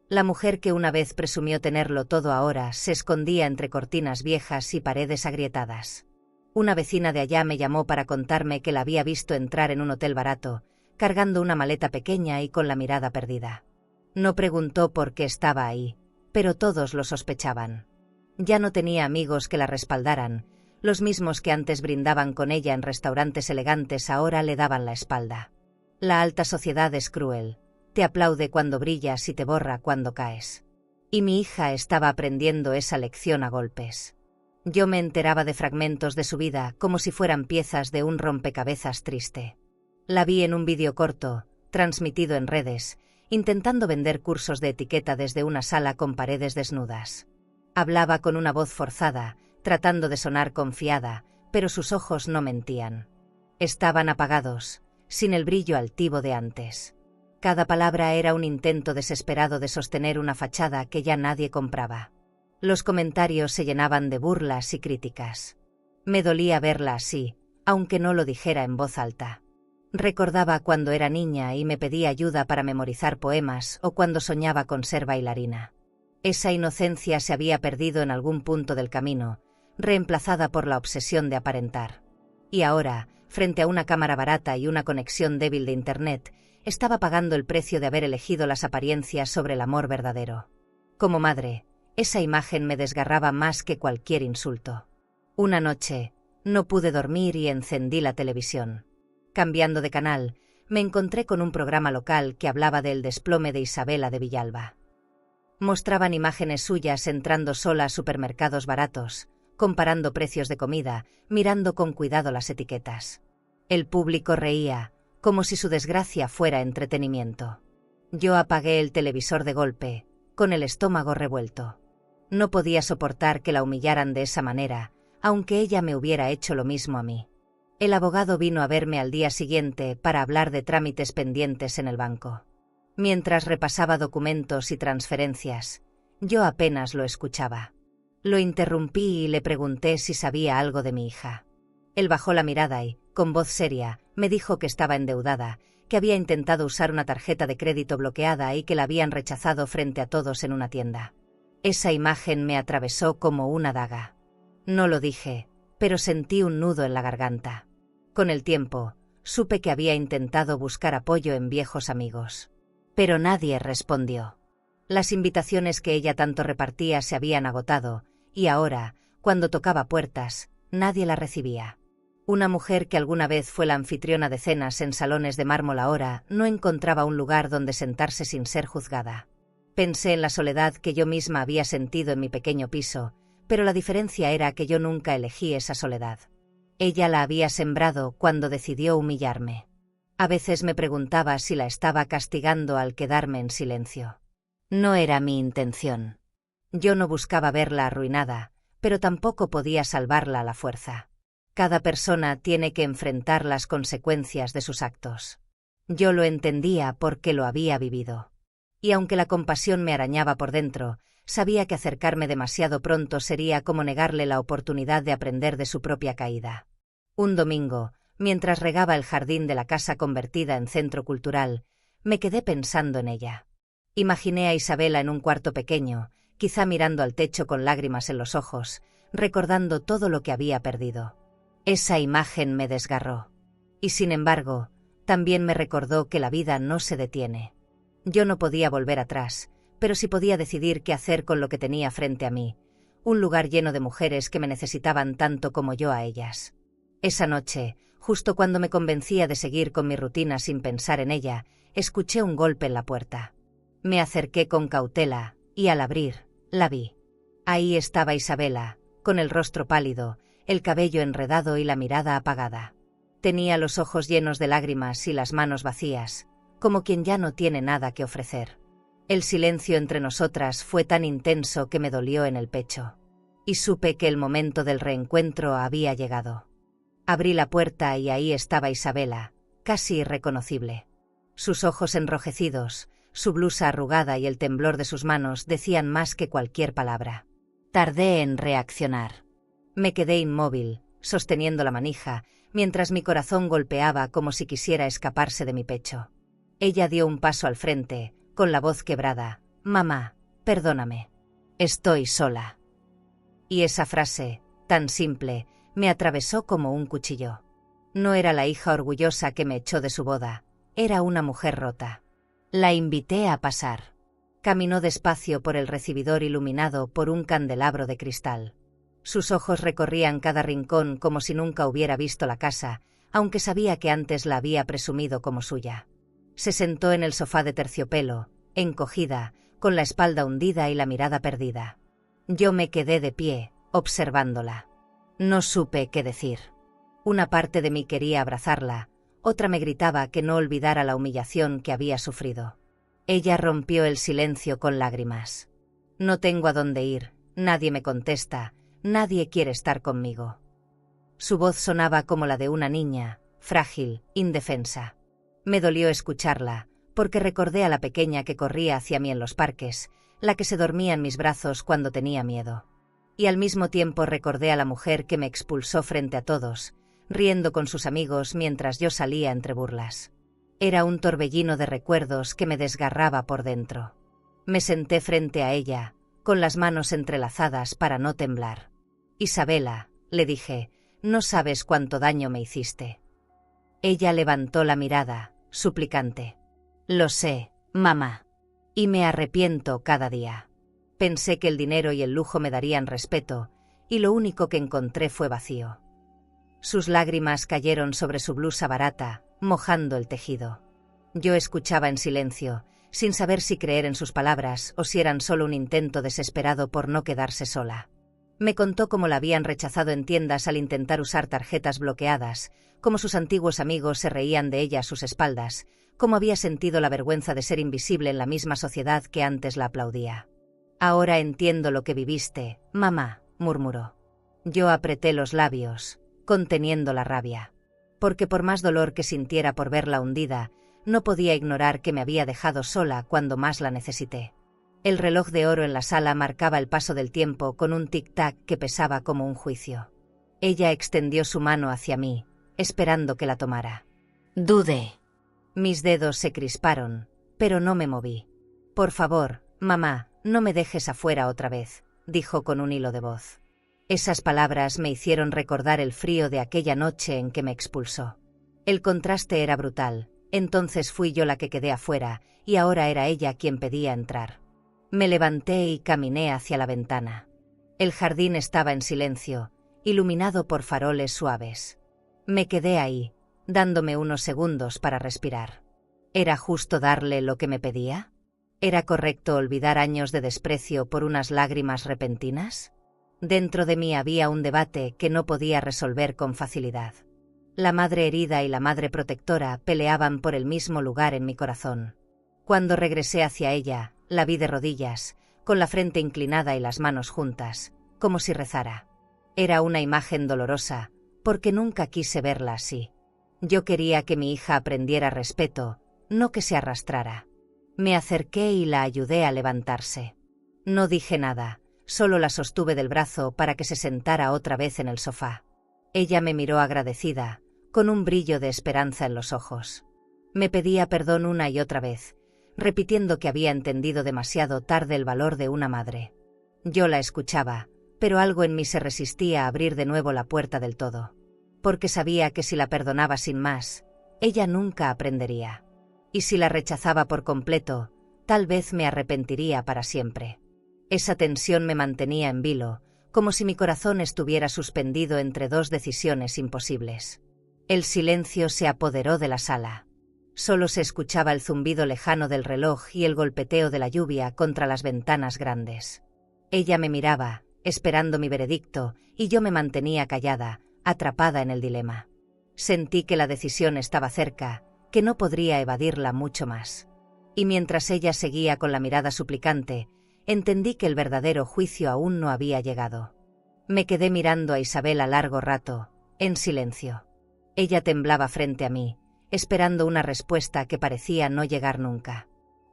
La mujer que una vez presumió tenerlo todo ahora se escondía entre cortinas viejas y paredes agrietadas. Una vecina de allá me llamó para contarme que la había visto entrar en un hotel barato, cargando una maleta pequeña y con la mirada perdida. No preguntó por qué estaba ahí, pero todos lo sospechaban. Ya no tenía amigos que la respaldaran, los mismos que antes brindaban con ella en restaurantes elegantes ahora le daban la espalda. La alta sociedad es cruel. Te aplaude cuando brillas y te borra cuando caes. Y mi hija estaba aprendiendo esa lección a golpes. Yo me enteraba de fragmentos de su vida como si fueran piezas de un rompecabezas triste. La vi en un vídeo corto, transmitido en redes, intentando vender cursos de etiqueta desde una sala con paredes desnudas. Hablaba con una voz forzada, tratando de sonar confiada, pero sus ojos no mentían. Estaban apagados, sin el brillo altivo de antes. Cada palabra era un intento desesperado de sostener una fachada que ya nadie compraba. Los comentarios se llenaban de burlas y críticas. Me dolía verla así, aunque no lo dijera en voz alta. Recordaba cuando era niña y me pedía ayuda para memorizar poemas o cuando soñaba con ser bailarina. Esa inocencia se había perdido en algún punto del camino, reemplazada por la obsesión de aparentar. Y ahora, frente a una cámara barata y una conexión débil de Internet, estaba pagando el precio de haber elegido las apariencias sobre el amor verdadero. Como madre, esa imagen me desgarraba más que cualquier insulto. Una noche, no pude dormir y encendí la televisión. Cambiando de canal, me encontré con un programa local que hablaba del desplome de Isabela de Villalba. Mostraban imágenes suyas entrando sola a supermercados baratos, comparando precios de comida, mirando con cuidado las etiquetas. El público reía, como si su desgracia fuera entretenimiento. Yo apagué el televisor de golpe, con el estómago revuelto. No podía soportar que la humillaran de esa manera, aunque ella me hubiera hecho lo mismo a mí. El abogado vino a verme al día siguiente para hablar de trámites pendientes en el banco. Mientras repasaba documentos y transferencias, yo apenas lo escuchaba. Lo interrumpí y le pregunté si sabía algo de mi hija. Él bajó la mirada y, con voz seria, me dijo que estaba endeudada, que había intentado usar una tarjeta de crédito bloqueada y que la habían rechazado frente a todos en una tienda. Esa imagen me atravesó como una daga. No lo dije, pero sentí un nudo en la garganta. Con el tiempo, supe que había intentado buscar apoyo en viejos amigos. Pero nadie respondió. Las invitaciones que ella tanto repartía se habían agotado, y ahora, cuando tocaba puertas, nadie la recibía. Una mujer que alguna vez fue la anfitriona de cenas en salones de mármol ahora no encontraba un lugar donde sentarse sin ser juzgada. Pensé en la soledad que yo misma había sentido en mi pequeño piso, pero la diferencia era que yo nunca elegí esa soledad. Ella la había sembrado cuando decidió humillarme. A veces me preguntaba si la estaba castigando al quedarme en silencio. No era mi intención. Yo no buscaba verla arruinada, pero tampoco podía salvarla a la fuerza. Cada persona tiene que enfrentar las consecuencias de sus actos. Yo lo entendía porque lo había vivido. Y aunque la compasión me arañaba por dentro, sabía que acercarme demasiado pronto sería como negarle la oportunidad de aprender de su propia caída. Un domingo, mientras regaba el jardín de la casa convertida en centro cultural, me quedé pensando en ella. Imaginé a Isabela en un cuarto pequeño, quizá mirando al techo con lágrimas en los ojos, recordando todo lo que había perdido. Esa imagen me desgarró. Y sin embargo, también me recordó que la vida no se detiene. Yo no podía volver atrás, pero sí podía decidir qué hacer con lo que tenía frente a mí. un lugar lleno de mujeres que me necesitaban tanto como yo a ellas. Esa noche, justo cuando me convencía de seguir con mi rutina sin pensar en ella, escuché un golpe en la puerta. Me acerqué con cautela, y al abrir, la vi. Ahí estaba Isabela, con el rostro pálido, el cabello enredado y la mirada apagada. Tenía los ojos llenos de lágrimas y las manos vacías, como quien ya no tiene nada que ofrecer. El silencio entre nosotras fue tan intenso que me dolió en el pecho. Y supe que el momento del reencuentro había llegado. Abrí la puerta y ahí estaba Isabela, casi irreconocible. Sus ojos enrojecidos, su blusa arrugada y el temblor de sus manos decían más que cualquier palabra. Tardé en reaccionar. Me quedé inmóvil, sosteniendo la manija, mientras mi corazón golpeaba como si quisiera escaparse de mi pecho. Ella dio un paso al frente, con la voz quebrada. «Mamá, perdóname. Estoy sola». Y esa frase, tan simple, me atravesó como un cuchillo. No era la hija orgullosa que me echó de su boda, era una mujer rota. La invité a pasar. Caminó despacio por el recibidor iluminado por un candelabro de cristal. Sus ojos recorrían cada rincón como si nunca hubiera visto la casa, aunque sabía que antes la había presumido como suya. Se sentó en el sofá de terciopelo, encogida, con la espalda hundida y la mirada perdida. Yo me quedé de pie, observándola. No supe qué decir. Una parte de mí quería abrazarla, otra me gritaba que no olvidara la humillación que había sufrido. Ella rompió el silencio con lágrimas. No tengo a dónde ir, nadie me contesta, nadie quiere estar conmigo. Su voz sonaba como la de una niña, frágil, indefensa. Me dolió escucharla, porque recordé a la pequeña que corría hacia mí en los parques, la que se dormía en mis brazos cuando tenía miedo. Y al mismo tiempo recordé a la mujer que me expulsó frente a todos, riendo con sus amigos mientras yo salía entre burlas. Era un torbellino de recuerdos que me desgarraba por dentro. Me senté frente a ella, con las manos entrelazadas para no temblar. «Isabela», le dije, «no sabes cuánto daño me hiciste». Ella levantó la mirada, suplicante. «Lo sé, mamá. Y me arrepiento cada día». Pensé que el dinero y el lujo me darían respeto, y lo único que encontré fue vacío. Sus lágrimas cayeron sobre su blusa barata, mojando el tejido. Yo escuchaba en silencio, sin saber si creer en sus palabras o si eran solo un intento desesperado por no quedarse sola. Me contó cómo la habían rechazado en tiendas al intentar usar tarjetas bloqueadas, cómo sus antiguos amigos se reían de ella a sus espaldas, cómo había sentido la vergüenza de ser invisible en la misma sociedad que antes la aplaudía. «Ahora entiendo lo que viviste, mamá», murmuró. Yo apreté los labios, conteniendo la rabia. Porque por más dolor que sintiera por verla hundida, no podía ignorar que me había dejado sola cuando más la necesité. El reloj de oro en la sala marcaba el paso del tiempo con un tic-tac que pesaba como un juicio. Ella extendió su mano hacia mí, esperando que la tomara. Dudé. Mis dedos se crisparon, pero no me moví. «Por favor, mamá, no me dejes afuera otra vez», dijo con un hilo de voz. Esas palabras me hicieron recordar el frío de aquella noche en que me expulsó. El contraste era brutal, entonces fui yo la que quedé afuera, y ahora era ella quien pedía entrar. Me levanté y caminé hacia la ventana. El jardín estaba en silencio, iluminado por faroles suaves. Me quedé ahí, dándome unos segundos para respirar. ¿Era justo darle lo que me pedía? ¿Era correcto olvidar años de desprecio por unas lágrimas repentinas? Dentro de mí había un debate que no podía resolver con facilidad. La madre herida y la madre protectora peleaban por el mismo lugar en mi corazón. Cuando regresé hacia ella, la vi de rodillas, con la frente inclinada y las manos juntas, como si rezara. Era una imagen dolorosa, porque nunca quise verla así. Yo quería que mi hija aprendiera respeto, no que se arrastrara. Me acerqué y la ayudé a levantarse. No dije nada, solo la sostuve del brazo para que se sentara otra vez en el sofá. Ella me miró agradecida, con un brillo de esperanza en los ojos. Me pedía perdón una y otra vez, repitiendo que había entendido demasiado tarde el valor de una madre. Yo la escuchaba, pero algo en mí se resistía a abrir de nuevo la puerta del todo. Porque sabía que si la perdonaba sin más, ella nunca aprendería. Y si la rechazaba por completo, tal vez me arrepentiría para siempre. Esa tensión me mantenía en vilo, como si mi corazón estuviera suspendido entre dos decisiones imposibles. El silencio se apoderó de la sala. Solo se escuchaba el zumbido lejano del reloj y el golpeteo de la lluvia contra las ventanas grandes. Ella me miraba, esperando mi veredicto, y yo me mantenía callada, atrapada en el dilema. Sentí que la decisión estaba cerca, que no podría evadirla mucho más. Y mientras ella seguía con la mirada suplicante, entendí que el verdadero juicio aún no había llegado. Me quedé mirando a Isabela largo rato, en silencio. Ella temblaba frente a mí, esperando una respuesta que parecía no llegar nunca.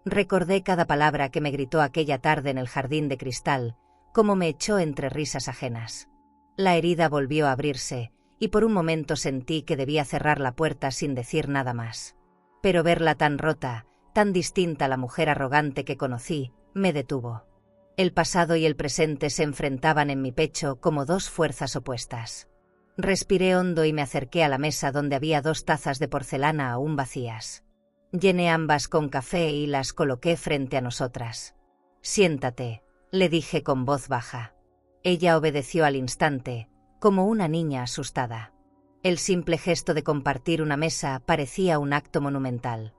Recordé cada palabra que me gritó aquella tarde en el jardín de cristal, como me echó entre risas ajenas. La herida volvió a abrirse, y por un momento sentí que debía cerrar la puerta sin decir nada más. Pero verla tan rota, tan distinta a la mujer arrogante que conocí, me detuvo. El pasado y el presente se enfrentaban en mi pecho como dos fuerzas opuestas. Respiré hondo y me acerqué a la mesa donde había 2 tazas de porcelana aún vacías. Llené ambas con café y las coloqué frente a nosotras. «Siéntate», le dije con voz baja. Ella obedeció al instante, como una niña asustada. El simple gesto de compartir una mesa parecía un acto monumental.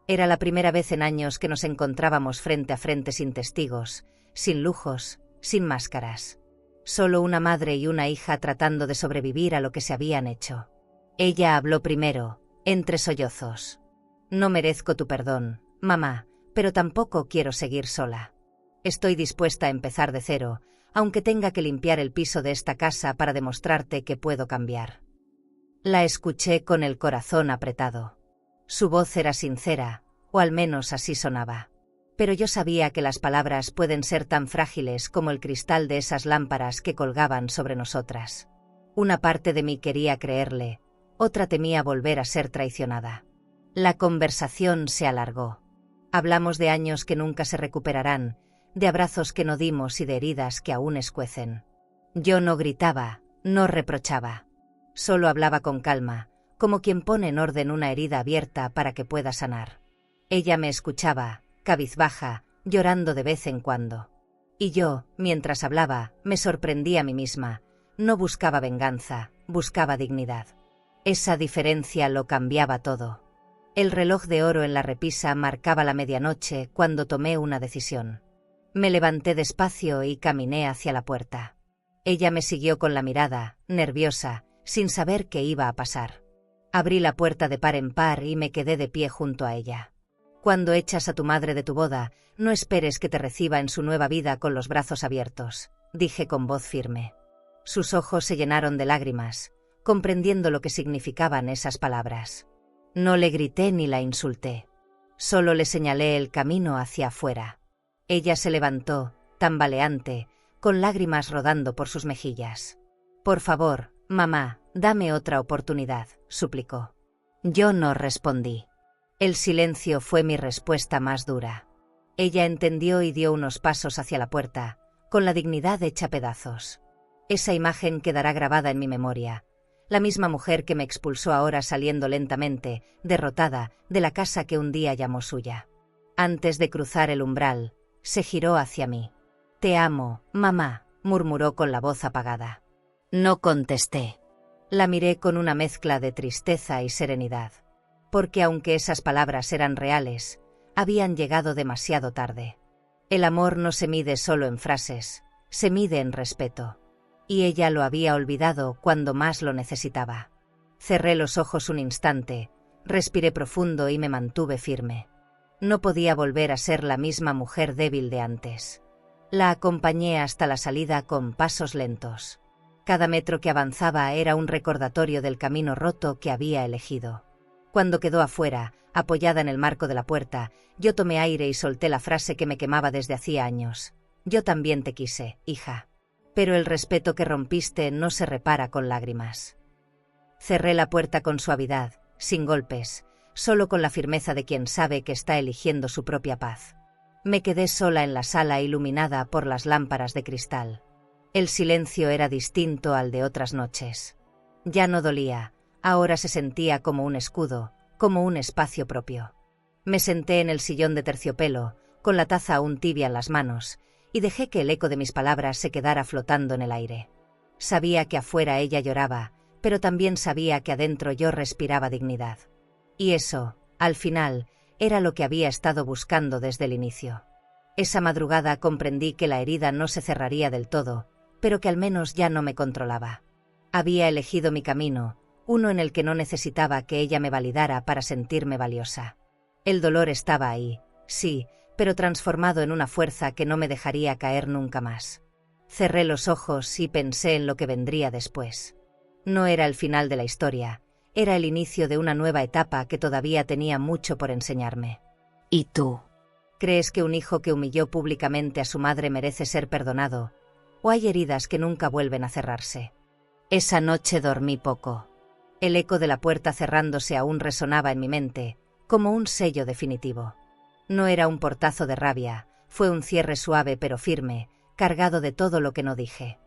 Era la primera vez en años que nos encontrábamos frente a frente sin testigos, sin lujos, sin máscaras. Solo una madre y una hija tratando de sobrevivir a lo que se habían hecho. Ella habló primero, entre sollozos. «No merezco tu perdón, mamá, pero tampoco quiero seguir sola. Estoy dispuesta a empezar de cero, aunque tenga que limpiar el piso de esta casa para demostrarte que puedo cambiar». La escuché con el corazón apretado. Su voz era sincera, o al menos así sonaba. Pero yo sabía que las palabras pueden ser tan frágiles como el cristal de esas lámparas que colgaban sobre nosotras. Una parte de mí quería creerle, otra temía volver a ser traicionada. La conversación se alargó. Hablamos de años que nunca se recuperarán, de abrazos que no dimos y de heridas que aún escuecen. Yo no gritaba, no reprochaba. Solo hablaba con calma, como quien pone en orden una herida abierta para que pueda sanar. Ella me escuchaba, cabizbaja, llorando de vez en cuando. Y yo, mientras hablaba, me sorprendí a mí misma. No buscaba venganza, buscaba dignidad. Esa diferencia lo cambiaba todo. El reloj de oro en la repisa marcaba la medianoche cuando tomé una decisión. Me levanté despacio y caminé hacia la puerta. Ella me siguió con la mirada, nerviosa, sin saber qué iba a pasar. Abrí la puerta de par en par y me quedé de pie junto a ella. «Cuando echas a tu madre de tu boda, no esperes que te reciba en su nueva vida con los brazos abiertos», dije con voz firme. Sus ojos se llenaron de lágrimas, comprendiendo lo que significaban esas palabras. No le grité ni la insulté. Solo le señalé el camino hacia afuera. Ella se levantó, tambaleante, con lágrimas rodando por sus mejillas. «Por favor, mamá, dame otra oportunidad», suplicó. Yo no respondí. El silencio fue mi respuesta más dura. Ella entendió y dio unos pasos hacia la puerta, con la dignidad hecha pedazos. Esa imagen quedará grabada en mi memoria. La misma mujer que me expulsó ahora saliendo lentamente, derrotada, de la casa que un día llamó suya. Antes de cruzar el umbral, se giró hacia mí. «Te amo, mamá», murmuró con la voz apagada. No contesté. La miré con una mezcla de tristeza y serenidad. Porque aunque esas palabras eran reales, habían llegado demasiado tarde. El amor no se mide solo en frases, se mide en respeto. Y ella lo había olvidado cuando más lo necesitaba. Cerré los ojos un instante, respiré profundo y me mantuve firme. No podía volver a ser la misma mujer débil de antes. La acompañé hasta la salida con pasos lentos. Cada metro que avanzaba era un recordatorio del camino roto que había elegido. Cuando quedó afuera, apoyada en el marco de la puerta, yo tomé aire y solté la frase que me quemaba desde hacía años. «Yo también te quise, hija. Pero el respeto que rompiste no se repara con lágrimas». Cerré la puerta con suavidad, sin golpes, solo con la firmeza de quien sabe que está eligiendo su propia paz. Me quedé sola en la sala iluminada por las lámparas de cristal. El silencio era distinto al de otras noches. Ya no dolía. Ahora se sentía como un escudo, como un espacio propio. Me senté en el sillón de terciopelo, con la taza aún tibia en las manos, y dejé que el eco de mis palabras se quedara flotando en el aire. Sabía que afuera ella lloraba, pero también sabía que adentro yo respiraba dignidad. Y eso, al final, era lo que había estado buscando desde el inicio. Esa madrugada comprendí que la herida no se cerraría del todo, pero que al menos ya no me controlaba. Había elegido mi camino, uno en el que no necesitaba que ella me validara para sentirme valiosa. El dolor estaba ahí, sí, pero transformado en una fuerza que no me dejaría caer nunca más. Cerré los ojos y pensé en lo que vendría después. No era el final de la historia, era el inicio de una nueva etapa que todavía tenía mucho por enseñarme. ¿Y tú? ¿Crees que un hijo que humilló públicamente a su madre merece ser perdonado? ¿O hay heridas que nunca vuelven a cerrarse? Esa noche dormí poco. El eco de la puerta cerrándose aún resonaba en mi mente, como un sello definitivo. No era un portazo de rabia, fue un cierre suave pero firme, cargado de todo lo que no dije.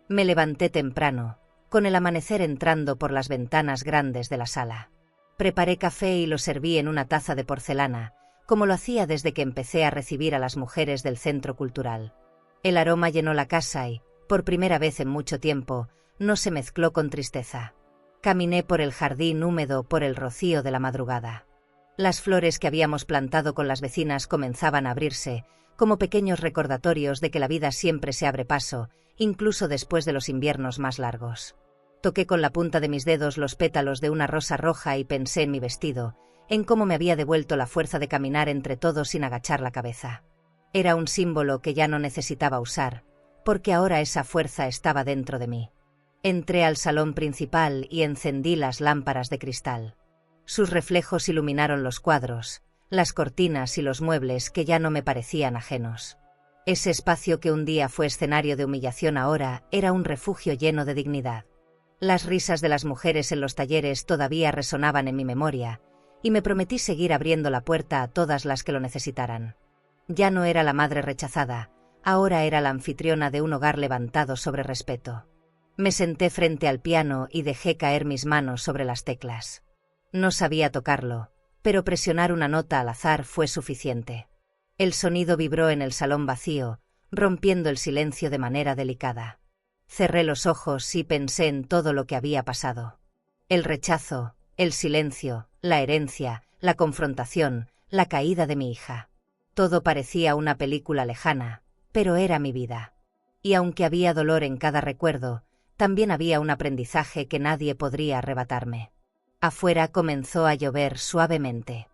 Me levanté temprano, con el amanecer entrando por las ventanas grandes de la sala. Preparé café y lo serví en una taza de porcelana, como lo hacía desde que empecé a recibir a las mujeres del centro cultural. El aroma llenó la casa y, por primera vez en mucho tiempo, no se mezcló con tristeza. Caminé por el jardín húmedo por el rocío de la madrugada. Las flores que habíamos plantado con las vecinas comenzaban a abrirse, como pequeños recordatorios de que la vida siempre se abre paso, incluso después de los inviernos más largos. Toqué con la punta de mis dedos los pétalos de una rosa roja y pensé en mi vestido, en cómo me había devuelto la fuerza de caminar entre todos sin agachar la cabeza. Era un símbolo que ya no necesitaba usar, porque ahora esa fuerza estaba dentro de mí. Entré al salón principal y encendí las lámparas de cristal. Sus reflejos iluminaron los cuadros, las cortinas y los muebles que ya no me parecían ajenos. Ese espacio que un día fue escenario de humillación ahora era un refugio lleno de dignidad. Las risas de las mujeres en los talleres todavía resonaban en mi memoria, y me prometí seguir abriendo la puerta a todas las que lo necesitaran. Ya no era la madre rechazada, ahora era la anfitriona de un hogar levantado sobre respeto. Me senté frente al piano y dejé caer mis manos sobre las teclas. No sabía tocarlo, pero presionar una nota al azar fue suficiente. El sonido vibró en el salón vacío, rompiendo el silencio de manera delicada. Cerré los ojos y pensé en todo lo que había pasado. El rechazo, el silencio, la herencia, la confrontación, la caída de mi hija. Todo parecía una película lejana, pero era mi vida. Y aunque había dolor en cada recuerdo, también había un aprendizaje que nadie podría arrebatarme. Afuera comenzó a llover suavemente.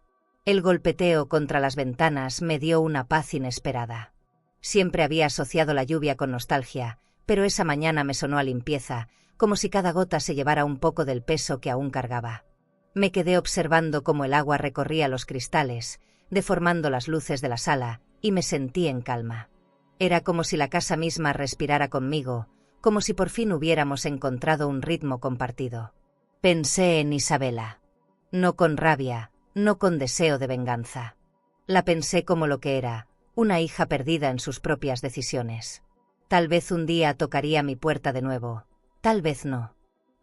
El golpeteo contra las ventanas me dio una paz inesperada. Siempre había asociado la lluvia con nostalgia, pero esa mañana me sonó a limpieza, como si cada gota se llevara un poco del peso que aún cargaba. Me quedé observando cómo el agua recorría los cristales, deformando las luces de la sala, y me sentí en calma. Era como si la casa misma respirara conmigo, como si por fin hubiéramos encontrado un ritmo compartido. Pensé en Isabela. No con rabia, no con deseo de venganza. La pensé como lo que era, una hija perdida en sus propias decisiones. Tal vez un día tocaría mi puerta de nuevo, tal vez no.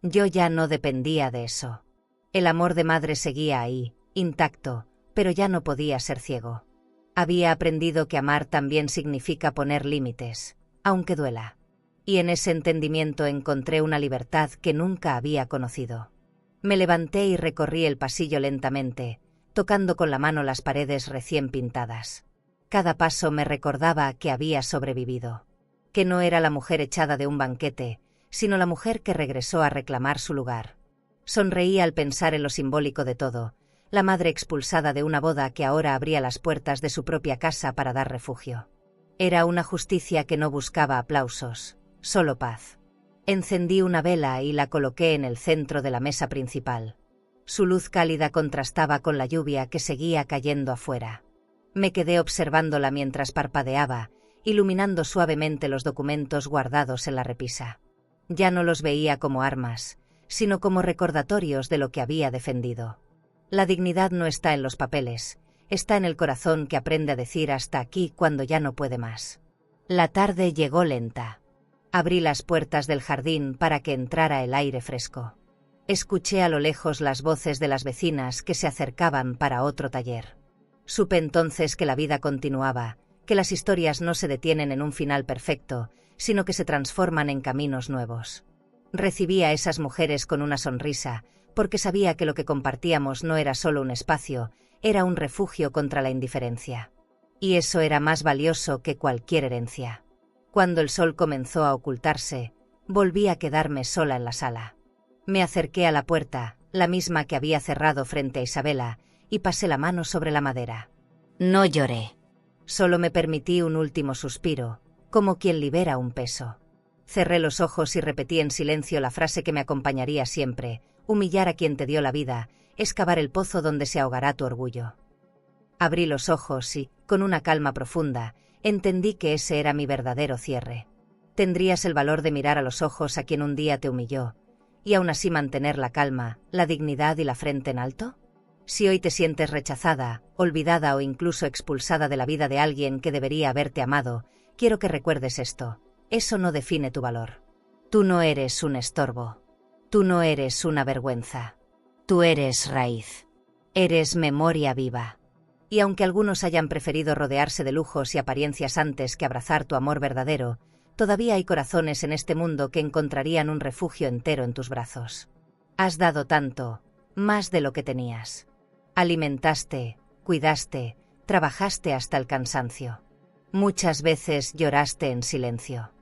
Yo ya no dependía de eso. El amor de madre seguía ahí, intacto, pero ya no podía ser ciego. Había aprendido que amar también significa poner límites, aunque duela. Y en ese entendimiento encontré una libertad que nunca había conocido. Me levanté y recorrí el pasillo lentamente, tocando con la mano las paredes recién pintadas. Cada paso me recordaba que había sobrevivido, que no era la mujer echada de un banquete, sino la mujer que regresó a reclamar su lugar. Sonreí al pensar en lo simbólico de todo, la madre expulsada de una boda que ahora abría las puertas de su propia casa para dar refugio. Era una justicia que no buscaba aplausos, solo paz. Encendí una vela y la coloqué en el centro de la mesa principal. Su luz cálida contrastaba con la lluvia que seguía cayendo afuera. Me quedé observándola mientras parpadeaba, iluminando suavemente los documentos guardados en la repisa. Ya no los veía como armas, sino como recordatorios de lo que había defendido. La dignidad no está en los papeles, está en el corazón que aprende a decir hasta aquí cuando ya no puede más. La tarde llegó lenta. Abrí las puertas del jardín para que entrara el aire fresco. Escuché a lo lejos las voces de las vecinas que se acercaban para otro taller. Supe entonces que la vida continuaba, que las historias no se detienen en un final perfecto, sino que se transforman en caminos nuevos. Recibí a esas mujeres con una sonrisa, porque sabía que lo que compartíamos no era solo un espacio, era un refugio contra la indiferencia. Y eso era más valioso que cualquier herencia. Cuando el sol comenzó a ocultarse, volví a quedarme sola en la sala. Me acerqué a la puerta, la misma que había cerrado frente a Isabela, y pasé la mano sobre la madera. No lloré. Solo me permití un último suspiro, como quien libera un peso. Cerré los ojos y repetí en silencio la frase que me acompañaría siempre: humillar a quien te dio la vida, es cavar el pozo donde se ahogará tu orgullo. Abrí los ojos y, con una calma profunda, entendí que ese era mi verdadero cierre. ¿Tendrías el valor de mirar a los ojos a quien un día te humilló, y aún así mantener la calma, la dignidad y la frente en alto? Si hoy te sientes rechazada, olvidada o incluso expulsada de la vida de alguien que debería haberte amado, quiero que recuerdes esto: eso no define tu valor. Tú no eres un estorbo. Tú no eres una vergüenza. Tú eres raíz. Eres memoria viva. Y aunque algunos hayan preferido rodearse de lujos y apariencias antes que abrazar tu amor verdadero, todavía hay corazones en este mundo que encontrarían un refugio entero en tus brazos. Has dado tanto, más de lo que tenías. Alimentaste, cuidaste, trabajaste hasta el cansancio. Muchas veces lloraste en silencio.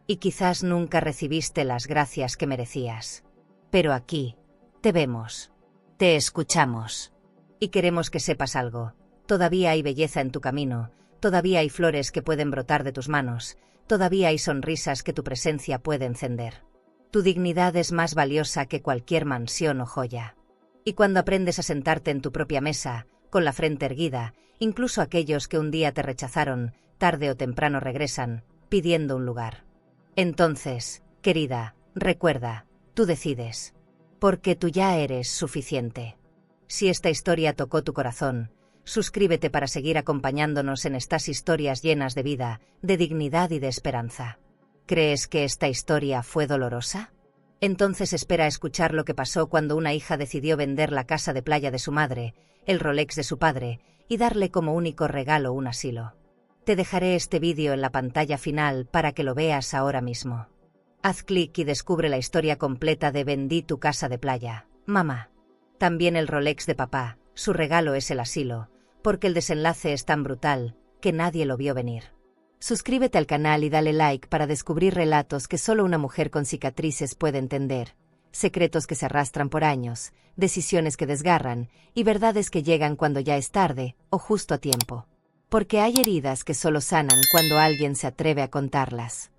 Y quizás nunca recibiste las gracias que merecías. Pero aquí, te vemos. Te escuchamos. Y queremos que sepas algo. Todavía hay belleza en tu camino, todavía hay flores que pueden brotar de tus manos, todavía hay sonrisas que tu presencia puede encender. Tu dignidad es más valiosa que cualquier mansión o joya. Y cuando aprendes a sentarte en tu propia mesa, con la frente erguida, incluso aquellos que un día te rechazaron, tarde o temprano regresan, pidiendo un lugar. Entonces, querida, recuerda, tú decides. Porque tú ya eres suficiente. Si esta historia tocó tu corazón, suscríbete para seguir acompañándonos en estas historias llenas de vida, de dignidad y de esperanza. ¿Crees que esta historia fue dolorosa? Entonces espera a escuchar lo que pasó cuando una hija decidió vender la casa de playa de su madre, el Rolex de su padre, y darle como único regalo un asilo. Te dejaré este vídeo en la pantalla final para que lo veas ahora mismo. Haz clic y descubre la historia completa de Vendí tu casa de playa, mamá. También el Rolex de papá, su regalo es el asilo, porque el desenlace es tan brutal que nadie lo vio venir. Suscríbete al canal y dale like para descubrir relatos que solo una mujer con cicatrices puede entender, secretos que se arrastran por años, decisiones que desgarran y verdades que llegan cuando ya es tarde o justo a tiempo. Porque hay heridas que solo sanan cuando alguien se atreve a contarlas.